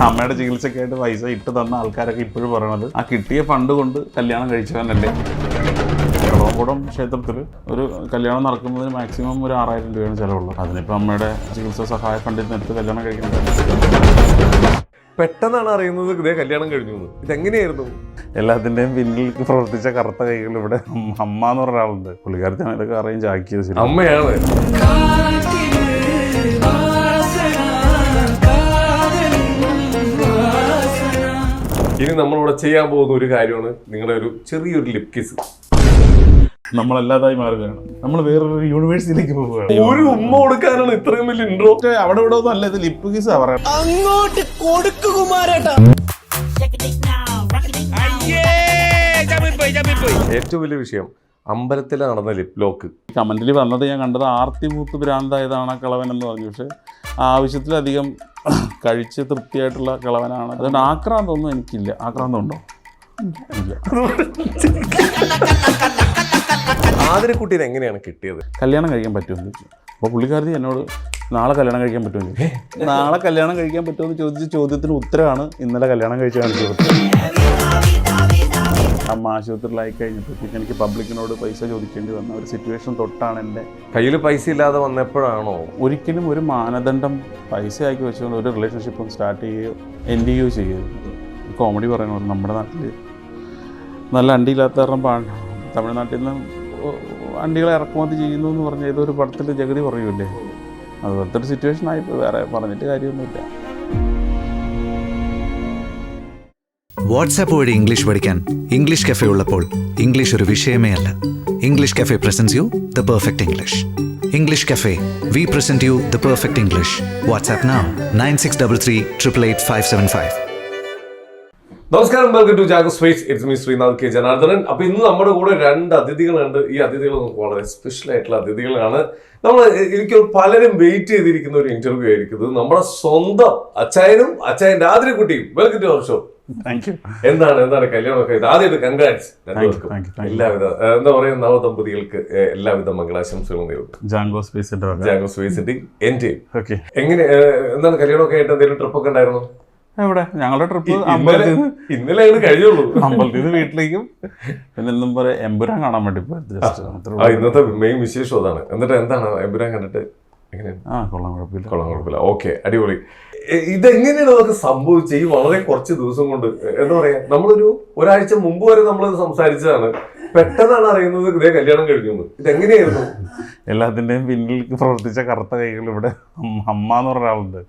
അമ്മയുടെ ചികിത്സയ്ക്കായിട്ട് പൈസ ഇട്ട് തന്ന ആൾക്കാരൊക്കെ ഇപ്പോഴും പറയണത് ആ കിട്ടിയ ഫണ്ട് കൊണ്ട് കല്യാണം കഴിച്ചവനല്ലേ. കളവൻകുടം ക്ഷേത്രത്തിൽ ഒരു കല്യാണം നടക്കുന്നതിന് മാക്സിമം ഒരു 6000 രൂപയാണ് ചിലവുള്ളത്. അതിനിപ്പോൾ അമ്മയുടെ ചികിത്സാ സഹായ ഫണ്ടിൽ നിന്നെടുത്ത് കല്യാണം കഴിക്കുന്നത്. പെട്ടെന്നാണ് അറിയുന്നത് ഇതേ കല്യാണം കഴിഞ്ഞു. ഇതെങ്ങനെയായിരുന്നു? എല്ലാത്തിൻ്റെയും പിന്നിൽ പ്രവർത്തിച്ച കറുത്ത കൈകൾ ഇവിടെ അമ്മ എന്ന് പറഞ്ഞ ഒരാളുണ്ട്. പുള്ളിക്കാരത്താണ് ഇതൊക്കെ അറേഞ്ച് ആക്കിയത്. ശരി, അമ്മയാണ്. ഇനി നമ്മളിവിടെ ചെയ്യാൻ പോകുന്ന ഒരു കാര്യമാണ് നിങ്ങളുടെ ഒരു ചെറിയൊരു ലിപ് കിസ്. നമ്മളല്ലാതായി മാറുകയാണ്. നമ്മൾ വേറൊരു യൂണിവേഴ്സിറ്റിയിലേക്ക് പോവുകയാണ്. ഒരു ഉമ്മ കൊടുക്കാനാണ് ഇത്രയും വലിയ ഇൻട്രോ. അവിടെ ഇവിടെ ഒന്നും അല്ല, ഇത് ലിപ്പ് കിസാ പറയാം. അങ്ങോട്ട് കൊടുക്കുമാരേട്ടാ. ഏറ്റവും വലിയ വിഷയം അമ്പലത്തിൽ നടന്ന ലിപ് ലോക്ക്. കമന്റിൽ വന്നത് ഞാൻ കണ്ടത് ആർത്തി മൂത്ത് ഭ്രാന്തായതാണ് കളവൻ എന്ന് പറഞ്ഞു. പക്ഷെ ആവശ്യത്തിലധികം കഴിച്ച് തൃപ്തിയായിട്ടുള്ള കളവനാണ്. അതുകൊണ്ട് ആക്രാന്തമൊന്നും എനിക്കില്ല. ആക്രാന്തം ഉണ്ടോ? ഇല്ല. ആതിരക്കുട്ടീനെ എങ്ങനെയാണ് കിട്ടിയത്? കല്യാണം കഴിക്കാൻ പറ്റുമെന്ന് ചോദിച്ചു. അപ്പോൾ പുള്ളിക്കാരത്തി എന്നോട് നാളെ കല്യാണം കഴിക്കാൻ പറ്റുമെന്ന് ചോദിച്ചു. നാളെ കല്യാണം കഴിക്കാൻ പറ്റുമെന്ന് ചോദിച്ച ചോദ്യത്തിന് ഉത്തരമാണ് ഇന്നലെ കല്യാണം കഴിച്ച് കാണിച്ചു കൊടുത്തത്. അമ്മ ആശുപത്രിയിലായി കഴിഞ്ഞപ്പോഴത്തേക്ക് എനിക്ക് പബ്ലിക്കിനോട് പൈസ ചോദിക്കേണ്ടി വന്ന ഒരു സിറ്റുവേഷൻ തൊട്ടാണ് എൻ്റെ കയ്യിൽ പൈസ ഇല്ലാതെ വന്നപ്പോഴാണോ? ഒരിക്കലും ഒരു മാനദണ്ഡം പൈസ ആക്കി വെച്ചുകൊണ്ട് ഒരു റിലേഷൻഷിപ്പും സ്റ്റാർട്ട് ചെയ്യുകയോ എൻഡ് ചെയ്യുകയോ ചെയ്യരുത്. കോമഡി പറയണത് നമ്മുടെ നാട്ടിൽ നല്ല അണ്ടിയില്ലാത്ത കാരണം തമിഴ്നാട്ടിൽ നിന്ന് അണ്ടികളെ ഇറക്കുമതി ചെയ്യുന്നു എന്ന് പറഞ്ഞ ഏതൊരു പടത്തിൽ ജഗതി പറയൂല്ലേ, അതുപോലത്തെ ഒരു സിറ്റുവേഷൻ ആയിപ്പോൾ. വേറെ പറഞ്ഞിട്ട് കാര്യമൊന്നുമില്ല. വാട്സാപ്പ് വഴി ഇംഗ്ലീഷ് പഠിക്കാൻ ഇംഗ്ലീഷ് കഫേ ഉള്ളപ്പോൾ ഇംഗ്ലീഷ് ഒരു വിഷയമേ അല്ല. English Cafe presents you the perfect English. English Cafe, we present you the perfect English. WhatsApp now 9633388575. നമസ്കാരം, welcome to Jago Space. It's me Sreenath K Janardhanan. അപ്പൊ ഇന്ന് നമ്മുടെ കൂടെ 2 അതിഥികളുണ്ട്. ഈ അതിഥികൾ നമുക്ക് വളരെ സ്പെഷ്യൽ ആയിട്ടുള്ള അതിഥികളാണ്. എനിക്ക് പലരും വെയിറ്റ് ചെയ്തിരിക്കുന്ന ഒരു ഇന്റർവ്യൂ ആയിരിക്കുന്നത്. നമ്മുടെ സ്വന്തം അച്ചായനും അച്ചായന്റെ ആതിരക്കുട്ടിയും. Welcome to our show. Thank you. എന്താണ് കല്യാണമൊക്കെ? ആദ്യമായിട്ട് കൺഗ്രാറ്റ്സ് എല്ലാവിധ എന്താ പറയുക, നവദമ്പതികൾക്ക് എല്ലാവിധ മംഗളാശംസകളും നേരുന്നു. ജാഗോ സ്പേസിന്റെ എന്റെ എങ്ങനെ എന്താണ് കല്യാണമൊക്കെ ആയിട്ട് എന്തെങ്കിലും ട്രിപ്പൊക്കെ ഉണ്ടായിരുന്നു? എവിടെ? ഞങ്ങളുടെ ട്രിപ്പ് ഇന്നലെ കഴിഞ്ഞുള്ളൂ. അമ്പലത്തിൽ നിന്ന് വീട്ടിലേക്കും പിന്നെ എന്തും പറയാം എമ്പുരാൻ കാണാൻ വേണ്ടി പോയത്. ഇന്നത്തെ മെയിൻ വിശേഷം അതാണ്. എന്നിട്ട് എന്താണ് എമ്പുരാൻ കണ്ടിട്ട് എങ്ങനെയാണ്? കൊള്ളാൻ കുഴപ്പമില്ല. ഓക്കെ, അടിപൊളി. ഇതെങ്ങനെയാണ് അതൊക്കെ സംഭവിച്ചത്? ഈ വളരെ കുറച്ച് ദിവസം കൊണ്ട് എന്താ പറയാ, ഒരാഴ്ച മുമ്പ് വരെ നമ്മളത് സംസാരിച്ചതാണ്. പെട്ടെന്നാണ് അറിയുന്നത് ഇതേ കല്യാണം കഴിഞ്ഞു. ഇതെങ്ങനെയായിരുന്നു? എല്ലാത്തിന്റെയും പിന്നിൽ പ്രവർത്തിച്ച കറുത്ത കൈകൾ ഇവിടെ അമ്മ എന്ന് പറഞ്ഞ ഒരാളുണ്ട്.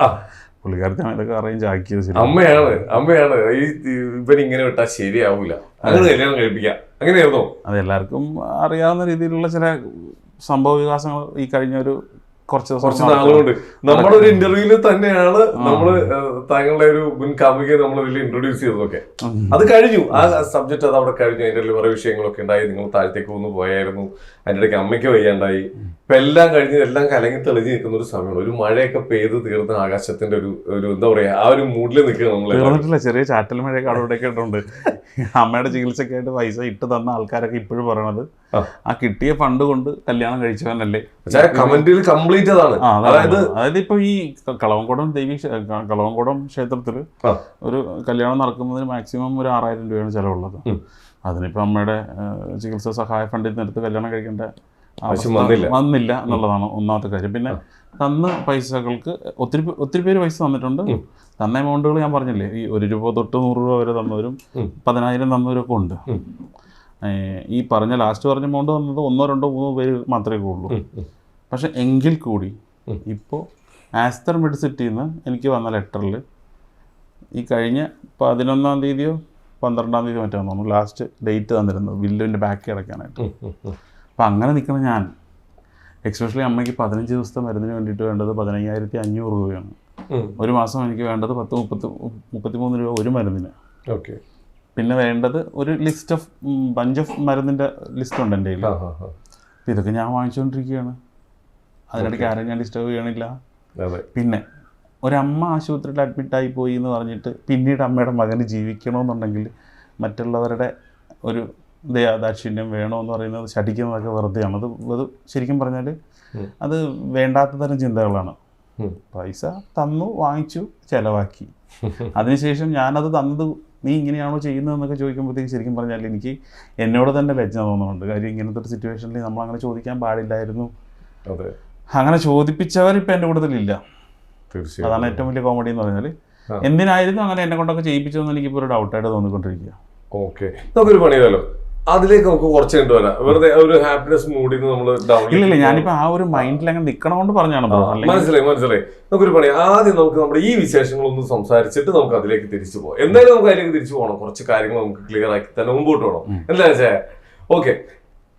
പുള്ളിക്കാരത്താണ് ഇതൊക്കെ അറേഞ്ച് ആക്കിയത്. ശരി, അമ്മയാണ് ഇവരിങ്ങനെ വിട്ടാൽ ശരിയാവൂല, അങ്ങനെ കല്യാണം കഴിപ്പിക്കാം, അങ്ങനെയായിരുന്നോ? അത് എല്ലാവർക്കും അറിയാവുന്ന രീതിയിലുള്ള ചില സംഭവ വികാസങ്ങൾ ഈ കഴിഞ്ഞ ഒരു കുറച്ച് നാളുകൊണ്ട് നമ്മുടെ ഒരു ഇന്റർവ്യൂവിൽ തന്നെയാണ് നമ്മള് താങ്കളുടെ ഒരു മുൻ കാമുകിയെ നമ്മൾ വലിയ ഇൻട്രൊഡ്യൂസ് ചെയ്തതൊക്കെ. അത് കഴിഞ്ഞു, ആ സബ്ജക്ട് അത് അവിടെ കഴിഞ്ഞു. അതിന്റെ കുറെ വിഷയങ്ങളൊക്കെ ഉണ്ടായി. നിങ്ങൾ താഴത്തേക്ക് ഒന്ന് പോയായിരുന്നു, അതിന്റെ ഇടയ്ക്ക് അമ്മയ്ക്ക് വയ്യാണ്ടായി. ഇപ്പൊ എല്ലാം കഴിഞ്ഞ് എല്ലാം കലങ്ങി തെളിഞ്ഞ് നിൽക്കുന്ന ഒരു സമയമാണ്. ഒരു മഴയൊക്കെ പെയ്ത് തീർന്ന ആകാശത്തിന്റെ ഒരു എന്താ പറയാ, ആ ഒരു മൂഡിൽ നിൽക്കുക. നമ്മൾ ചെറിയ ചാറ്റൽ മഴയൊക്കെ അവിടെയൊക്കെ ഇട്ടുണ്ട്. അമ്മയുടെ ചികിത്സയ്ക്കായിട്ട് പൈസ ഇട്ട് തന്ന ആൾക്കാരൊക്കെ ഇപ്പോഴും പറയണത് ആ കിട്ടിയ ഫണ്ട് കൊണ്ട് കല്യാണം കഴിച്ചവനല്ലേ. കമന്റിൽ കംപ്ലീറ്റ് അതാണ്. അതായത് ഇപ്പൊ ഈ കളവൻകുടം ക്ഷേത്രത്തില് ഒരു കല്യാണം നടക്കുന്നതിന് മാക്സിമം ഒരു 6000 രൂപയാണ് ചിലവുള്ളത്. അതിനിപ്പോ അമ്മയുടെ ചികിത്സാ സഹായ ഫണ്ടിൽ നിന്നെടുത്ത് കല്യാണം കഴിക്കേണ്ട വന്നില്ല എന്നുള്ളതാണ് ഒന്നാമത്തെ കാര്യം. പിന്നെ തന്ന പൈസകൾക്ക് ഒത്തിരി പേര് പൈസ തന്നിട്ടുണ്ട്. തന്ന എമൗണ്ടുകൾ ഞാൻ പറഞ്ഞില്ലേ, ഈ 1 രൂപ തൊട്ട് 100 രൂപ വരെ തന്നവരും 10,000 തന്നവരൊക്കെ ഉണ്ട്. ഈ ലാസ്റ്റ് പറഞ്ഞ എമൗണ്ട് തന്നത് 1, 2, 3 പേര് മാത്രമേ ഉള്ളൂ. പക്ഷെ എങ്കിൽ കൂടി ഇപ്പോൾ ആസ്റ്റർ മെഡിസിറ്റിയിൽ നിന്ന് എനിക്ക് വന്ന ലെറ്ററിൽ ഈ കഴിഞ്ഞ 11-ാം തീയതിയോ 12-ാം തീയതിയോ മറ്റോ തോന്നുന്നു ലാസ്റ്റ് ഡേറ്റ് തന്നിരുന്നു ബില്ലിൻ്റെ ബാക്കി അടയ്ക്കാനായിട്ട്. അപ്പം അങ്ങനെ നിൽക്കുന്ന ഞാൻ, എക്സ്പെഷ്യലി അമ്മയ്ക്ക് 15 ദിവസത്തെ മരുന്നിന് വേണ്ടിയിട്ട് വേണ്ടത് 15,500 രൂപയാണ്. ഒരു മാസം എനിക്ക് വേണ്ടത് 33 രൂപ ഒരു മരുന്നിന്. ഓക്കെ. പിന്നെ വേണ്ടത് ഒരു ലിസ്റ്റ് ഓഫ് ബഞ്ച് ഓഫ് മരുന്നിൻ്റെ ലിസ്റ്റ് ഉണ്ട് എൻ്റെ കയ്യിൽ. ഇതൊക്കെ ഞാൻ വാങ്ങിച്ചുകൊണ്ടിരിക്കുകയാണ്. അതിനിടയ്ക്ക് ആരും ഞാൻ ഡിസ്റ്റർബ് ചെയ്യണില്ല. പിന്നെ ഒരമ്മ ആശുപത്രിയിൽ അഡ്മിറ്റായി പോയി എന്ന് പറഞ്ഞിട്ട് പിന്നീട് അമ്മയുടെ മകന് ജീവിക്കണമെന്നുണ്ടെങ്കിൽ മറ്റുള്ളവരുടെ ഒരു ദയാദാക്ഷിണ്യം വേണമെന്ന് പറയുന്നത് ശഠിക്കുന്നതൊക്കെ വെറുതെയാണ്. അത് ശരിക്കും പറഞ്ഞാൽ അത് വേണ്ടാത്ത തരം ചിന്തകളാണ്. പൈസ തന്നു, വാങ്ങിച്ചു, ചിലവാക്കി, അതിനുശേഷം ഞാനത് തന്നത് നീ ഇങ്ങനെയാണോ ചെയ്യുന്നതെന്നൊക്കെ ചോദിക്കുമ്പോഴത്തേക്ക് ശരിക്കും പറഞ്ഞാൽ എനിക്ക് എന്നോട് തന്നെ ലജ്ജ തോന്നുന്നുണ്ട്. കാര്യം ഇങ്ങനത്തെ ഒരു സിറ്റുവേഷനിൽ നമ്മൾ അങ്ങനെ ചോദിക്കാൻ പാടില്ലായിരുന്നു. അതെ, അങ്ങനെ ചോദിപ്പിച്ചവർ ഇപ്പം എൻ്റെ കൂട്ടത്തിലില്ല. തീർച്ചയായും അതാണ് ഏറ്റവും വലിയ കോമഡി എന്ന് പറഞ്ഞാൽ. എന്തിനായിരുന്നു അങ്ങനെ എന്നെ കൊണ്ടൊക്കെ ചെയ്യിപ്പിച്ചതെന്ന് എനിക്കിപ്പോൾ ഒരു ഡൗട്ടായിട്ട് തോന്നിക്കൊണ്ടിരിക്കുക. ഓക്കെ, നമുക്കൊരു പണി ചെയ്താലോ, അതിലേക്ക് നമുക്ക് കുറച്ച് കണ്ടു വരാം. വെറുതെ ഒരു ഹാപ്പിനെസ് മൂഡിൽ നിന്ന് നമ്മൾ ഡൗൺ. ഇല്ല, ഞാനിപ്പോ ആ ഒരു മൈൻഡിൽ അങ്ങനെ നിൽക്കണോണ്ട് പറഞ്ഞാണ്. മനസ്സിലായി. നമുക്കൊരു പണി, ആദ്യം നമുക്ക് നമ്മുടെ ഈ വിശേഷങ്ങളൊന്നും സംസാരിച്ചിട്ട് നമുക്ക് അതിലേക്ക് തിരിച്ചു പോകാം. എന്തായാലും നമുക്ക് അതിലേക്ക് തിരിച്ചു പോകണം. കുറച്ച് കാര്യങ്ങൾ നമുക്ക് ക്ലിയർ ആക്കി തന്നെ മുമ്പോട്ട് പോകണം. എന്താ വെച്ചാൽ ഓക്കെ,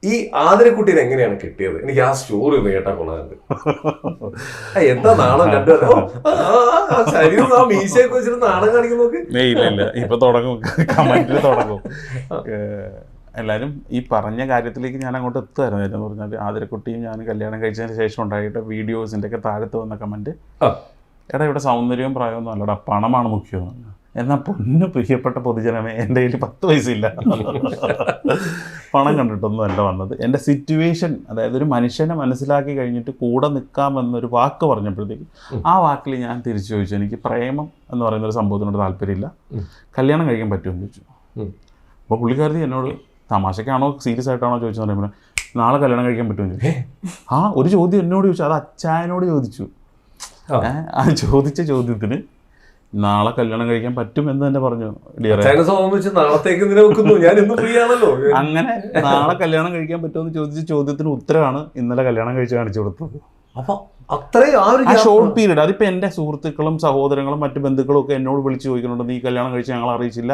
ഈ ആതിരക്കുട്ടീനെ എങ്ങനെയാണ് കിട്ടിയത്? എനിക്ക് ആ സ്റ്റോറി ഒന്ന് കേട്ടാ കൊള്ളാറുണ്ട്. എന്താ നാണം കണ്ടുവരാ, ശരീരം ആ മീശയൊക്കെ വെച്ചിട്ട് നാണം കാണിക്കുന്നോക്ക്. ഇല്ല, ഇപ്പൊ തുടങ്ങും, കമന്റിൽ തുടങ്ങും. എല്ലാവരും ഈ പറഞ്ഞ കാര്യത്തിലേക്ക് ഞാൻ അങ്ങോട്ട് എത്തുമായിരുന്നു. എന്ന് പറഞ്ഞാൽ ആതിരക്കുട്ടിയും ഞാൻ കല്യാണം കഴിച്ചതിന് ശേഷം ഉണ്ടായിട്ട് വീഡിയോസിൻ്റെ ഒക്കെ താഴത്ത് വന്ന കമൻറ്റ്, എടാ ഇവിടെ സൗന്ദര്യവും പ്രായമൊന്നും അല്ലടാ, പണമാണ് മുഖ്യം. എന്നാൽ പൊന്നു പ്രിയപ്പെട്ട പൊതുജനമേ, എൻ്റെ കയ്യിൽ 10 പൈസയില്ല, പണം കണ്ടിട്ടൊന്നും അല്ല വന്നത്. എൻ്റെ സിറ്റുവേഷൻ, അതായത് ഒരു മനുഷ്യനെ മനസ്സിലാക്കി കഴിഞ്ഞിട്ട് കൂടെ നിൽക്കാമെന്നൊരു വാക്ക് പറഞ്ഞപ്പോഴത്തേക്ക് ആ വാക്കിൽ ഞാൻ തിരിച്ചു ചോദിച്ചു, എനിക്ക് പ്രേമം എന്ന് പറയുന്നൊരു സംഭവത്തിനോട് താല്പര്യമില്ല, കല്യാണം കഴിക്കാൻ പറ്റുമെന്ന് ചോദിച്ചു. അപ്പോൾ പുള്ളിക്കാരത്തി എന്നോട് തമാശക്കാണോ സീരിയസ് ആയിട്ടാണോ ചോദിച്ചെന്ന് പറയുമ്പോൾ, നാളെ കല്യാണം കഴിക്കാൻ പറ്റുമെന്ന് ചോദിച്ചു. ആ ഒരു ചോദ്യം എന്നോട് ചോദിച്ചു, അത് അച്ചായനോട് ചോദിച്ചു. ആ ചോദിച്ച ചോദ്യത്തിന് നാളെ കല്യാണം കഴിക്കാൻ പറ്റും എന്ന് തന്നെ പറഞ്ഞു. അങ്ങനെ നാളെ കല്യാണം കഴിക്കാൻ പറ്റുമെന്ന് ചോദിച്ച ചോദ്യത്തിന് ഉത്തരമാണ് ഇന്നലെ കല്യാണം കഴിച്ച് കാണിച്ചു കൊടുത്തത്. ആ ഷോർട്ട് പീരീഡ്, അതിപ്പോ എന്റെ സുഹൃത്തുക്കളും സഹോദരങ്ങളും മറ്റു ബന്ധുക്കളും ഒക്കെ എന്നോട് വിളിച്ച് ചോദിക്കുന്നുണ്ട്, നീ കല്യാണം കഴിച്ച് ഞങ്ങൾ അറിയിച്ചില്ല,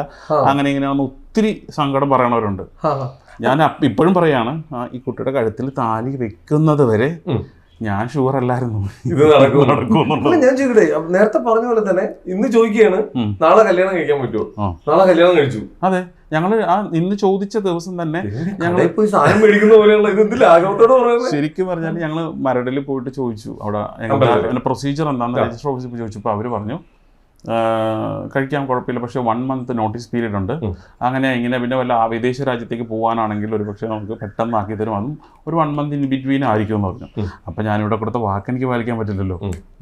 അങ്ങനെ ഇങ്ങനെയാണെന്ന് ഒത്തിരി സങ്കടം പറയണവരുണ്ട്. ഞാൻ ഇപ്പോഴും പറയാണ്, ഈ കുട്ടിയുടെ കഴുത്തിൽ താലി വെക്കുന്നത് വരെ ഞാൻ ഷുവർ അല്ലായിരുന്നു ഇത് നടക്കുമെന്നുള്ളത്. ഞാൻ ചോദിക്കട്ടെ, നേരത്തെ പറഞ്ഞ പോലെ തന്നെ ഇന്ന് ചോദിക്കുകയാണ്, നാളെ കല്യാണം കഴിക്കാൻ പറ്റുമോ? നാളെ കല്യാണം കഴിച്ചു. അതെ, ഞങ്ങൾ ആ ഇന്ന് ചോദിച്ച ദിവസം തന്നെ ഞങ്ങൾ സാധനം മേടിക്കുന്ന പോലെയുള്ള ഇത് ആഗ്രഹത്തോടെ പറയുന്നത്. ശരിക്കും പറഞ്ഞാൽ ഞങ്ങൾ മരടിൽ പോയിട്ട് ചോദിച്ചു, അവിടെ പ്രൊസീജിയർ എന്താണെന്ന് രജിസ്റ്റർ ഓഫീസിൽ ചോദിച്ചപ്പോൾ അവർ പറഞ്ഞു കഴിക്കാൻ കുഴപ്പമില്ല, പക്ഷേ 1 month നോട്ടീസ് പീരീഡ് ഉണ്ട്, അങ്ങനെ ഇങ്ങനെ. പിന്നെ വല്ല വിദേശ രാജ്യത്തേക്ക് പോകാനാണെങ്കിൽ ഒരു പക്ഷേ നമുക്ക് പെട്ടെന്ന് ആക്കി തരും, അതും ഒരു 1 month ഇൻ ബിറ്റ്വീൻ ആയിരിക്കും എന്ന് പറഞ്ഞു. അപ്പം ഞാനിവിടെ കൊടുത്ത വാക്ക് എനിക്ക് പാലിക്കാൻ പറ്റില്ലല്ലോ,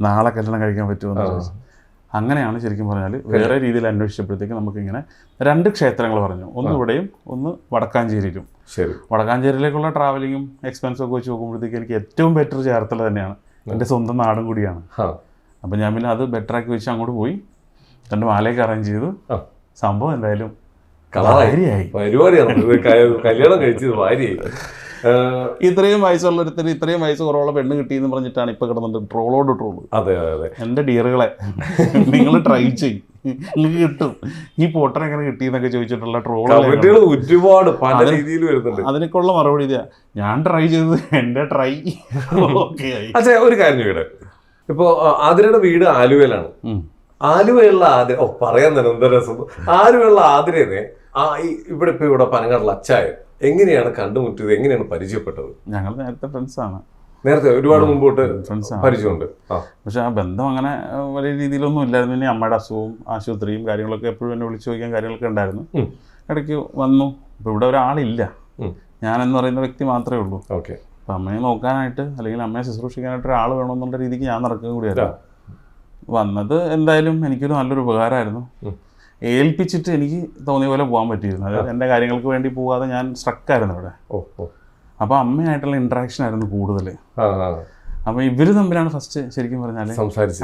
നാളെ കല്യാണം കഴിക്കാൻ പറ്റുമെന്ന് ചോദിച്ചു. അങ്ങനെയാണ് ശരിക്കും പറഞ്ഞാൽ വേറെ രീതിയിൽ അന്വേഷിച്ചപ്പോഴത്തേക്ക് നമുക്കിങ്ങനെ 2 ക്ഷേത്രങ്ങൾ പറഞ്ഞു, ഒന്ന് ഇവിടെയും ഒന്ന് വടക്കാഞ്ചേരിയിലും. വടക്കാഞ്ചേരിയിലേക്കുള്ള ട്രാവലിങ്ങും എക്സ്പെൻസും ഒക്കെ വെച്ച് നോക്കുമ്പോഴത്തേക്ക് എനിക്ക് ഏറ്റവും ബെറ്റർ ചേർത്തല തന്നെയാണ്, എൻ്റെ സ്വന്തം നാടും കൂടിയാണ്. അപ്പം ഞാൻ പിന്നെ അത് ബെറ്ററാക്കി വെച്ച് അങ്ങോട്ട് പോയി, 2 മാലയൊക്കെ അറേഞ്ച് ചെയ്തു. സംഭവം എന്തായാലും കല്യാണം കഴിച്ചത് ഭാര്യയായി. ഇത്രയും വയസ്സുള്ളൊരുത്തര് ഇത്രയും വയസ്സ് കുറവുള്ള പെണ്ണ് കിട്ടിയെന്ന് പറഞ്ഞിട്ടാണ് ഇപ്പൊ കിടന്നിട്ട് ട്രോളോട് ട്രോള്. അതെ അതെ, എന്റെ ഡിയറുകളെ നിങ്ങൾ ട്രൈ ചെയ്യും, നിങ്ങൾക്ക് കിട്ടും. ഈ പോട്ടർ എങ്ങനെ കിട്ടിയെന്നൊക്കെ ചോദിച്ചിട്ടുള്ള ട്രോളുകൾ ഒരുപാട് പല രീതിയിൽ വരുന്നുണ്ട്. അതിനൊക്കെയുള്ള മറുപടി ഇതാ, ഞാൻ ട്രൈ ചെയ്തത് എന്റെ ട്രൈ ഓക്കെ ആയി. അച്ഛാ ഒരു കാര്യം ചോദിക്കട്ടെ, ഇപ്പൊ ആതിരയുടെ വീട് ആലുവയിലാണ്. ആലുവയുള്ള ആതിര, പറയാൻ തന്നെ എന്താ രസം, ആലുവയുള്ള ആതിരനെ ഇവിടെ ഇപ്പൊ ഇവിടെ പനങ്ങാടുള്ള അച്ചായ എങ്ങനെയാണ് കണ്ടുമുട്ടിയത്, എങ്ങനെയാണ് പരിചയപ്പെട്ടത്? ഞങ്ങൾ നേരത്തെ ഫ്രണ്ട്സാണ്, നേരത്തെ ഒരുപാട് മുമ്പോട്ട് പരിചയമുണ്ട്. പക്ഷെ ആ ബന്ധം അങ്ങനെ വലിയ രീതിയിലൊന്നും ഇല്ലായിരുന്നു. പിന്നെ അമ്മയുടെ അസുഖവും ആശുപത്രിയും കാര്യങ്ങളൊക്കെ എപ്പോഴും എന്നെ വിളിച്ചു ചോദിക്കാൻ കാര്യങ്ങളൊക്കെ ഉണ്ടായിരുന്നു. ഇടയ്ക്ക് വന്നു. ഇപ്പൊ ഇവിടെ ഒരാളില്ല, ഞാനെന്ന് പറയുന്ന വ്യക്തി മാത്രമേ ഉള്ളൂ. ഓക്കെ, അപ്പം അമ്മയെ നോക്കാനായിട്ട് അല്ലെങ്കിൽ അമ്മയെ ശുശ്രൂഷിക്കാനായിട്ട് ഒരാൾ വേണമെന്നുള്ള രീതിക്ക് ഞാൻ നടക്കുക കൂടിയായിരുന്നു. വന്നത് എന്തായാലും എനിക്കൊരു നല്ലൊരു ഉപകാരമായിരുന്നു. ഏൽപ്പിച്ചിട്ട് എനിക്ക് തോന്നിയ പോലെ പോകാൻ പറ്റിയിരുന്നു. അതായത് എൻ്റെ കാര്യങ്ങൾക്ക് വേണ്ടി പോകാതെ ഞാൻ സ്ട്രക്കായിരുന്നു ഇവിടെ. അപ്പോൾ അമ്മയായിട്ടുള്ള ഇൻട്രാക്ഷൻ ആയിരുന്നു കൂടുതൽ. അപ്പോൾ ഇവർ തമ്മിലാണ് ഫസ്റ്റ് ശരിക്കും പറഞ്ഞാൽ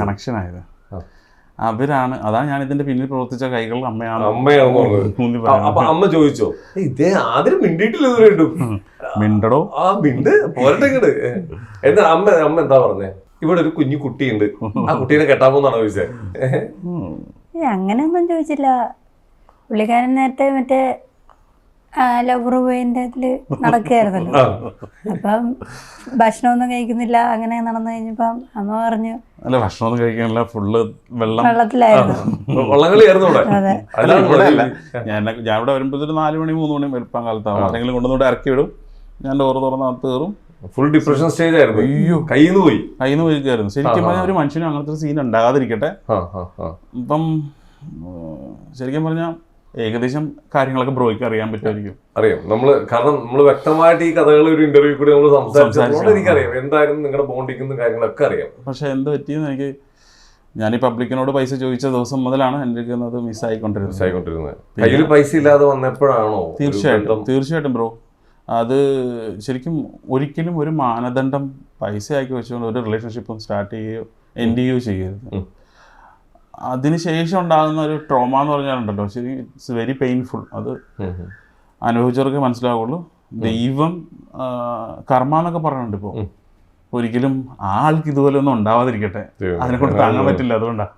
കണക്ഷൻ ആയത്. അവരാണ്, അതാണ് ഞാൻ ഇതിന്റെ പിന്നിൽ പ്രവർത്തിച്ച കൈകൾ അമ്മയാണ്. അമ്മ ചോദിച്ചോ, ഇതേ ആദ്യം മിണ്ടിയിട്ടില്ല, മിണ്ടടോ ആ മിണ്ട് പോരട്ടെ ഇങ്ങട് എന്നാ അമ്മ എന്താ പറഞ്ഞേ? ഇവിടെ ഒരു കുഞ്ഞു കുട്ടിയുണ്ട്, ആ കുട്ടീനെ കെട്ടാമോന്നാണോ ചോദിച്ചേ? അങ്ങനെയൊന്നും ചോദിച്ചില്ല. പുള്ളിക്കാരൻ നേരത്തെ മറ്റേ ലവ്റുവേന്റെ ഇതില് നടക്കുകയായിരുന്നല്ലോ. അപ്പം ഭക്ഷണമൊന്നും കഴിക്കുന്നില്ല, അങ്ങനെ നടന്നു കഴിഞ്ഞപ്പം അമ്മ പറഞ്ഞു അല്ല ഭക്ഷണമൊന്നും കഴിക്കാനില്ല, ഫുള്ള് വെള്ളത്തിലായിരുന്നു. അതെ, ഞാൻ ഇവിടെ വരുമ്പോൾ ഒരു 4 മണി 3 മണി വെളുപ്പം കാലത്താവും. ആരെങ്കിലും കൊണ്ടുവന്നോട്ട് ഇറക്കി വിടും, ഞാൻ ഡോറ് തുറന്ന് അകത്ത് കയറും. ഫുൾ ഡിപ്രഷൻ സ്റ്റേജ് ആയിരുന്നു. അയ്യോ, കയ്യിന്ന് പോയിരിക്കായിരുന്നു. ശരിക്കും പറഞ്ഞാൽ ഒരു മനുഷ്യനും അങ്ങനത്തെ ഒരു സീൻ ഉണ്ടാകാതിരിക്കട്ടെ. ഇപ്പം ശരിക്കും പറഞ്ഞാൽ ഏകദേശം കാര്യങ്ങളൊക്കെ ബ്രോയ്ക്ക് അറിയാൻ പറ്റുമായിരിക്കും. അറിയാം, കാരണം നമ്മൾ വ്യക്തമായിട്ട് ഈ കഥകൾ ഒരു ഇന്റർവ്യൂ കൂടി നമ്മൾ സംസാരിച്ചതുകൊണ്ട് എനിക്കറിയാം എന്തായിരുന്നു നിങ്ങളുടെ ബോണ്ടിക്കുന്ന കാര്യങ്ങളൊക്കെ അറിയാം. പക്ഷെ എന്ത് പറ്റിയെന്ന് എനിക്ക് ഞാൻ ഈ പബ്ലിക്കിനോട് പൈസ ചോദിച്ച ദിവസം മുതലാണ് എൻ്റെ അത് മിസ്സായിക്കൊണ്ടിരുന്നത്. കയ്യിൽ പൈസ ഇല്ലാതെ വന്നപ്പോഴാണോ? തീർച്ചയായിട്ടും ബ്രോ. അത് ശരിക്കും ഒരിക്കലും ഒരു മാനദണ്ഡം പൈസയാക്കി വെച്ചുകൊണ്ട് ഒരു റിലേഷൻഷിപ്പും സ്റ്റാർട്ട് ചെയ്യുകയോ എൻഡ് ചെയ്യുകയോ ചെയ്യരുത്. അതിനുശേഷം ഉണ്ടാകുന്ന ഒരു ട്രോമ എന്ന് പറഞ്ഞാലുണ്ടല്ലോ, ശരി, ഇറ്റ്സ് വെരി പെയിൻഫുൾ. അത് അനുഭവിച്ചവർക്ക് മനസ്സിലാവുള്ളൂ. ദൈവം കർമ്മ എന്നൊക്കെ പറയുന്നുണ്ട്. ഇപ്പോൾ ഒരിക്കലും ആ ആൾക്ക് ഇതുപോലെ ഒന്നും ഉണ്ടാവാതിരിക്കട്ടെ, അതിനെ കൊണ്ട് താങ്ങാൻ പറ്റില്ല. അതുകൊണ്ടാണ്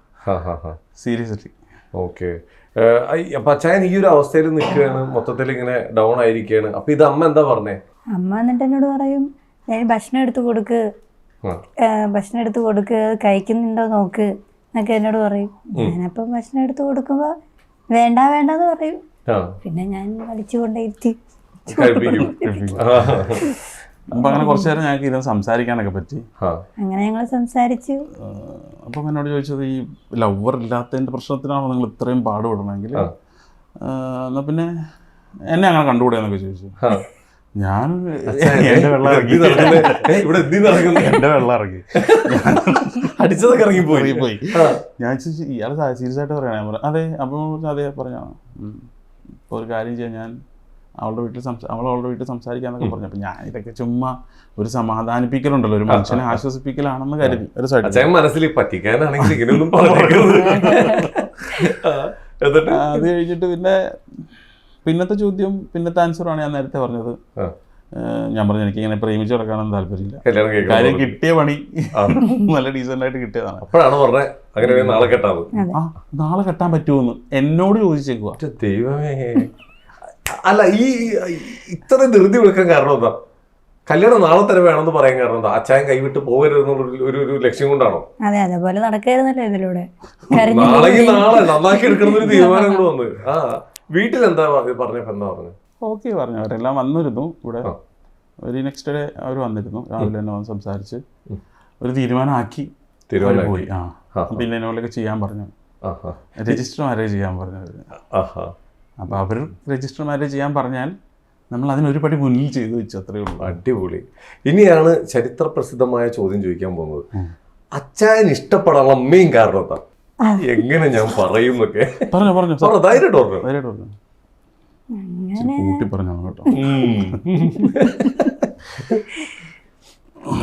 സീരിയസ്ലി. ഓക്കെ. അപ്പൊ അച്ചായൻ ഈ ഒരു അവസ്ഥയിൽ നിൽക്കുകയാണ്, മൊത്തത്തിൽ ഇങ്ങനെ ഡൗൺ ആയിരിക്കുകയാണ്. അപ്പൊ ഇത് അമ്മ എന്താ പറഞ്ഞേ? അമ്മ എന്നിട്ട് എന്നോട് പറയും, ഞാൻ ഭക്ഷണം എടുത്ത് കൊടുക്ക്, കഴിക്കുന്നുണ്ടോ നോക്ക് എന്നൊക്കെ എന്നോട് പറയും. ഞാനപ്പം ഭക്ഷണം എടുത്ത് കൊടുക്കുമ്പോ വേണ്ടെന്ന് പറയും. പിന്നെ ഞാൻ വലിച്ചു കൊണ്ടേയിരുത്തി അപ്പം അങ്ങനെ കുറച്ചു നേരം ഞങ്ങൾക്ക് ഇത് സംസാരിക്കാനൊക്കെ പറ്റി. അങ്ങനെ ഞങ്ങൾ സംസാരിച്ചു. അപ്പം എന്നോട് ചോദിച്ചത്, ഈ ലവർ ഇല്ലാത്തതിൻ്റെ പ്രശ്നത്തിനാണോ നിങ്ങൾ ഇത്രയും പാടുപെടണമെങ്കിൽ എന്നാൽ പിന്നെ എന്നെ അങ്ങനെ കണ്ടുകൂടെയെന്നൊക്കെ ചോദിച്ചു. ഞാൻ എൻ്റെ വെള്ളം ഇറങ്ങി അടിച്ചതൊക്കെ ഇറങ്ങിപ്പോയി. ഞാൻ ചോദിച്ചു, ഇയാൾ സീരിയസ് ആയിട്ട് പറയണേ? ഞാൻ പറഞ്ഞു അതെ. അപ്പം അതേ പറഞ്ഞാണ്. ഇപ്പോൾ ഒരു കാര്യം ചെയ്യാൻ, ഞാൻ അവളുടെ വീട്ടിൽ സംസാരിക്കാന്നൊക്കെ പറഞ്ഞു. അപ്പം ഞാൻ ഇതൊക്കെ ചുമ്മാ ഒരു സമാധാനിപ്പിക്കലുണ്ടല്ലോ, ഒരു മനുഷ്യനെ ആശ്വസിപ്പിക്കലാണെന്ന് കരുതി ഒരു സൈഡ് മനസ്സിൽ പറ്റിക്കാനാണെങ്കിൽ ഇങ്ങനെയൊന്നും. അത് കഴിഞ്ഞിട്ട് പിന്നത്തെ ചോദ്യം, പിന്നത്തെ ആൻസറാണ് ഞാൻ നേരത്തെ പറഞ്ഞത്. ഞാൻ പറഞ്ഞു എനിക്കിങ്ങനെ പ്രേമിച്ച് കിടക്കാനൊന്നും താല്പര്യമില്ല, കാര്യം കിട്ടിയ പണി നല്ല ഡീസൻ്റ് ആയിട്ട് കിട്ടിയതാണ്. അപ്പോഴാണ് പറഞ്ഞത് അങ്ങനെ നാളെ കെട്ടാന്ന്. നാളെ കെട്ടാൻ പറ്റുമെന്ന് എന്നോട് ചോദിച്ചേക്കുവാ. ദൈവമേ. അല്ല, ഈ ഇത്ര ധൃതി വെക്കാൻ കാരണം എന്താ? കല്യാണം നാളെ തന്നെ വേണമെന്ന് പറയാൻ കാരണം എന്താ? അച്ചായൻ കൈവിട്ട് പോകരുതെന്നുള്ള ഒരു ലക്ഷ്യം കൊണ്ടാണോ? അതെ, അതേപോലെ നടക്കായിരുന്നല്ലോ ഇതിലൂടെ. നാളെ നന്നാക്കി എടുക്കുന്ന ഒരു തീരുമാനം കൂടെ വന്ന്. വീട്ടിൽ എന്താ പറഞ്ഞപ്പോ എന്താ പറഞ്ഞു? ഓക്കെ പറഞ്ഞു. അവരെല്ലാം വന്നിരുന്നു ഇവിടെ. ഒരു നെക്സ്റ്റ് ഡേ അവർ വന്നിരുന്നു. രാവിലെ തന്നെ വന്ന് സംസാരിച്ച് ഒരു തീരുമാനമാക്കി പോയി. പിന്നെ എന്നോടൊക്കെ ചെയ്യാൻ പറഞ്ഞു, രജിസ്റ്റർ മാരേജ് ചെയ്യാൻ പറഞ്ഞു. അപ്പോൾ അവർ രജിസ്റ്റർ മാരേജ് ചെയ്യാൻ പറഞ്ഞാൽ നമ്മൾ അതിനൊരു പടി മുന്നിൽ ചെയ്തു വെച്ചു, അത്രയേ ഉള്ളൂ. അടിപൊളി. ഇനിയാണ് ചരിത്ര പ്രസിദ്ധമായ ചോദ്യം ചോദിക്കാൻ പോകുന്നത്. അച്ചായൻ ഇഷ്ടപ്പെടാനുള്ള മെയിൻ കാരണം എന്താ? എങ്ങനെ ഞാൻ പറയുന്നൊക്കെ പറഞ്ഞു ധൈര്യമായിട്ട് കൂട്ടി പറഞ്ഞു കേട്ടോ.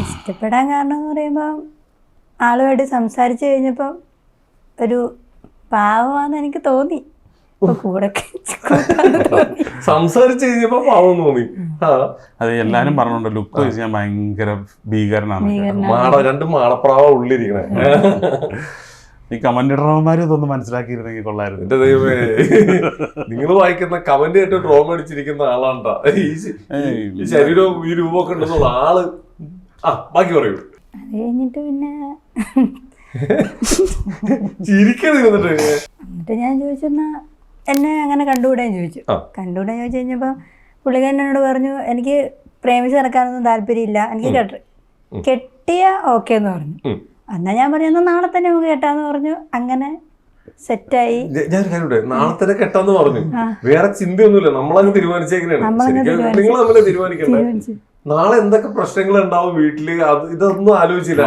ഇഷ്ടപ്പെടാൻ കാരണം എന്ന് പറയുമ്പോൾ ആളുമായിട്ട് സംസാരിച്ചു കഴിഞ്ഞപ്പോൾ ഒരു പാവമാണെന്ന് എനിക്ക് തോന്നി. സംസാരിച്ചു കഴിഞ്ഞപ്പോ പാവം തോന്നി. അത് എല്ലാരും പറഞ്ഞോണ്ട് ലുക്ക് വെച്ച് ഞാൻ ഭയങ്കര ഭീകരനാണ്. രണ്ട് മാളപ്രാവ ഉള്ളിരിക്കണേ. ഈ കമന്റ് ഇടർമാരും ഇതൊന്നും മനസ്സിലാക്കിയിരുന്നെങ്കിൽ കൊള്ളായിരുന്നു. എന്റെ ദൈവമേ, നിങ്ങൾ വായിക്കുന്ന കമന്റ് ആയിട്ട് ഡ്രോമ അടിച്ചിരിക്കുന്ന ആളാണ്ടാ ഈ ശരീരവും ഈ രൂപമൊക്കെ ഉണ്ടെന്നുള്ള ആള്. ബാക്കി പറയൂ. അത് കഴിഞ്ഞിട്ട് പിന്നെ എന്നിട്ട് ഞാൻ ചോദിച്ചെന്നാ എന്നെ അങ്ങനെ കണ്ടുകൂടാന്ന് ചോദിച്ചു. കണ്ടുകൂടാന്ന് ചോദിച്ചു കഴിഞ്ഞപ്പോൾ പുള്ളിക്കാരൻ എന്നോട് പറഞ്ഞു, എനിക്ക് പ്രേമിച്ച് നടക്കാനൊന്നും താല്പര്യമില്ല, എനിക്ക് കെട്ടിയ ഓക്കെ എന്ന് പറഞ്ഞു. എന്നാ ഞാൻ പറഞ്ഞു എന്നാൽ നാളെ തന്നെ നമുക്ക് കെട്ടാന്ന് പറഞ്ഞു. അങ്ങനെ സെറ്റായി. ഞാൻ നാളെ തന്നെ കെട്ടാന്ന് പറഞ്ഞു. വേറെ ചിന്തയൊന്നുമില്ല, നമ്മളങ്ങ് തീരുമാനിച്ചേക്കണേ. നിങ്ങൾ തമ്മിൽ തീരുമാനിക്കണ്ടേ? നാളെ എന്തൊക്കെ പ്രശ്നങ്ങൾ ഉണ്ടാവും വീട്ടില്, ഇതൊന്നും ആലോചിച്ചില്ല.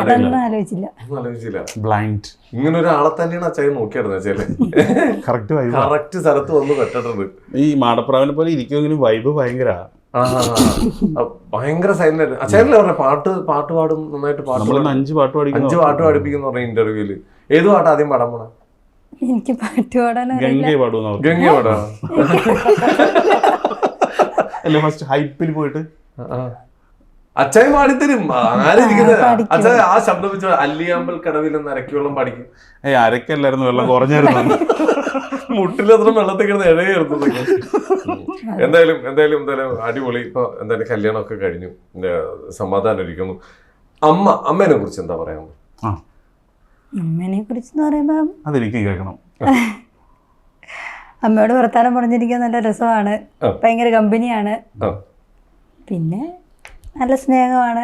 ബ്ലൈൻഡ്. ഇങ്ങനെ ഒരാളെ തന്നെയാണ് അച്ചായി നോക്കിയായിരുന്നത്. കറക്റ്റ് സ്ഥലത്ത് വന്ന് പെട്ടിട്ടുണ്ട്. ഈ മാടപ്രാവിനെ പോലെ ഇരിക്കുമെങ്കിലും വൈബ് ഭയങ്കര സൈലന്റ്. അച്ചായനല്ലേ പറഞ്ഞ പാട്ട് പാടും, നന്നായിട്ട് പാട്ട് 5 പാട്ട് പാടിപ്പിക്കുന്ന പറഞ്ഞ ഇന്റർവ്യൂല്. ഏത് പാട്ട് ആദ്യം പാടാൻ പോണ? എനിക്ക് പാട്ട് പാടാൻ ഗംഗ പാടുന്ന ഫസ്റ്റ് ഹൈപ്പിൽ പോയിട്ട് അച്ചായി പാടിത്തരും. ആരിക്കുന്നത് അച്ഛാ ആ ശബ്ദം വെച്ച് അല്ലിയാമ്പൽ കടവിൽ നിന്ന് അരക്കോളം പാടിക്കും. അരക്കല്ലായിരുന്നു, വെള്ളം കുറഞ്ഞായിരുന്നു. മുട്ടിലത്ര വെള്ളത്തിൽ കിടന്ന് ഇഴയായിരുന്നു. എന്തായാലും അടിപൊളി. ഇപ്പൊ എന്തായാലും കല്യാണമൊക്കെ കഴിഞ്ഞു, സമാധാനം ഇരിക്കുന്നു. അമ്മേനെ കുറിച്ച് എന്താ പറയാ? അമ്മേനെ കുറിച്ച് പറയുമ്പോ അതെനിക്ക് കേൾക്കണം. അമ്മയോട് വർത്താനം പറഞ്ഞിരിക്കാൻ നല്ല രസമാണ്, ഭയങ്കര കമ്പനിയാണ്, പിന്നെ നല്ല സ്നേഹമാണ്.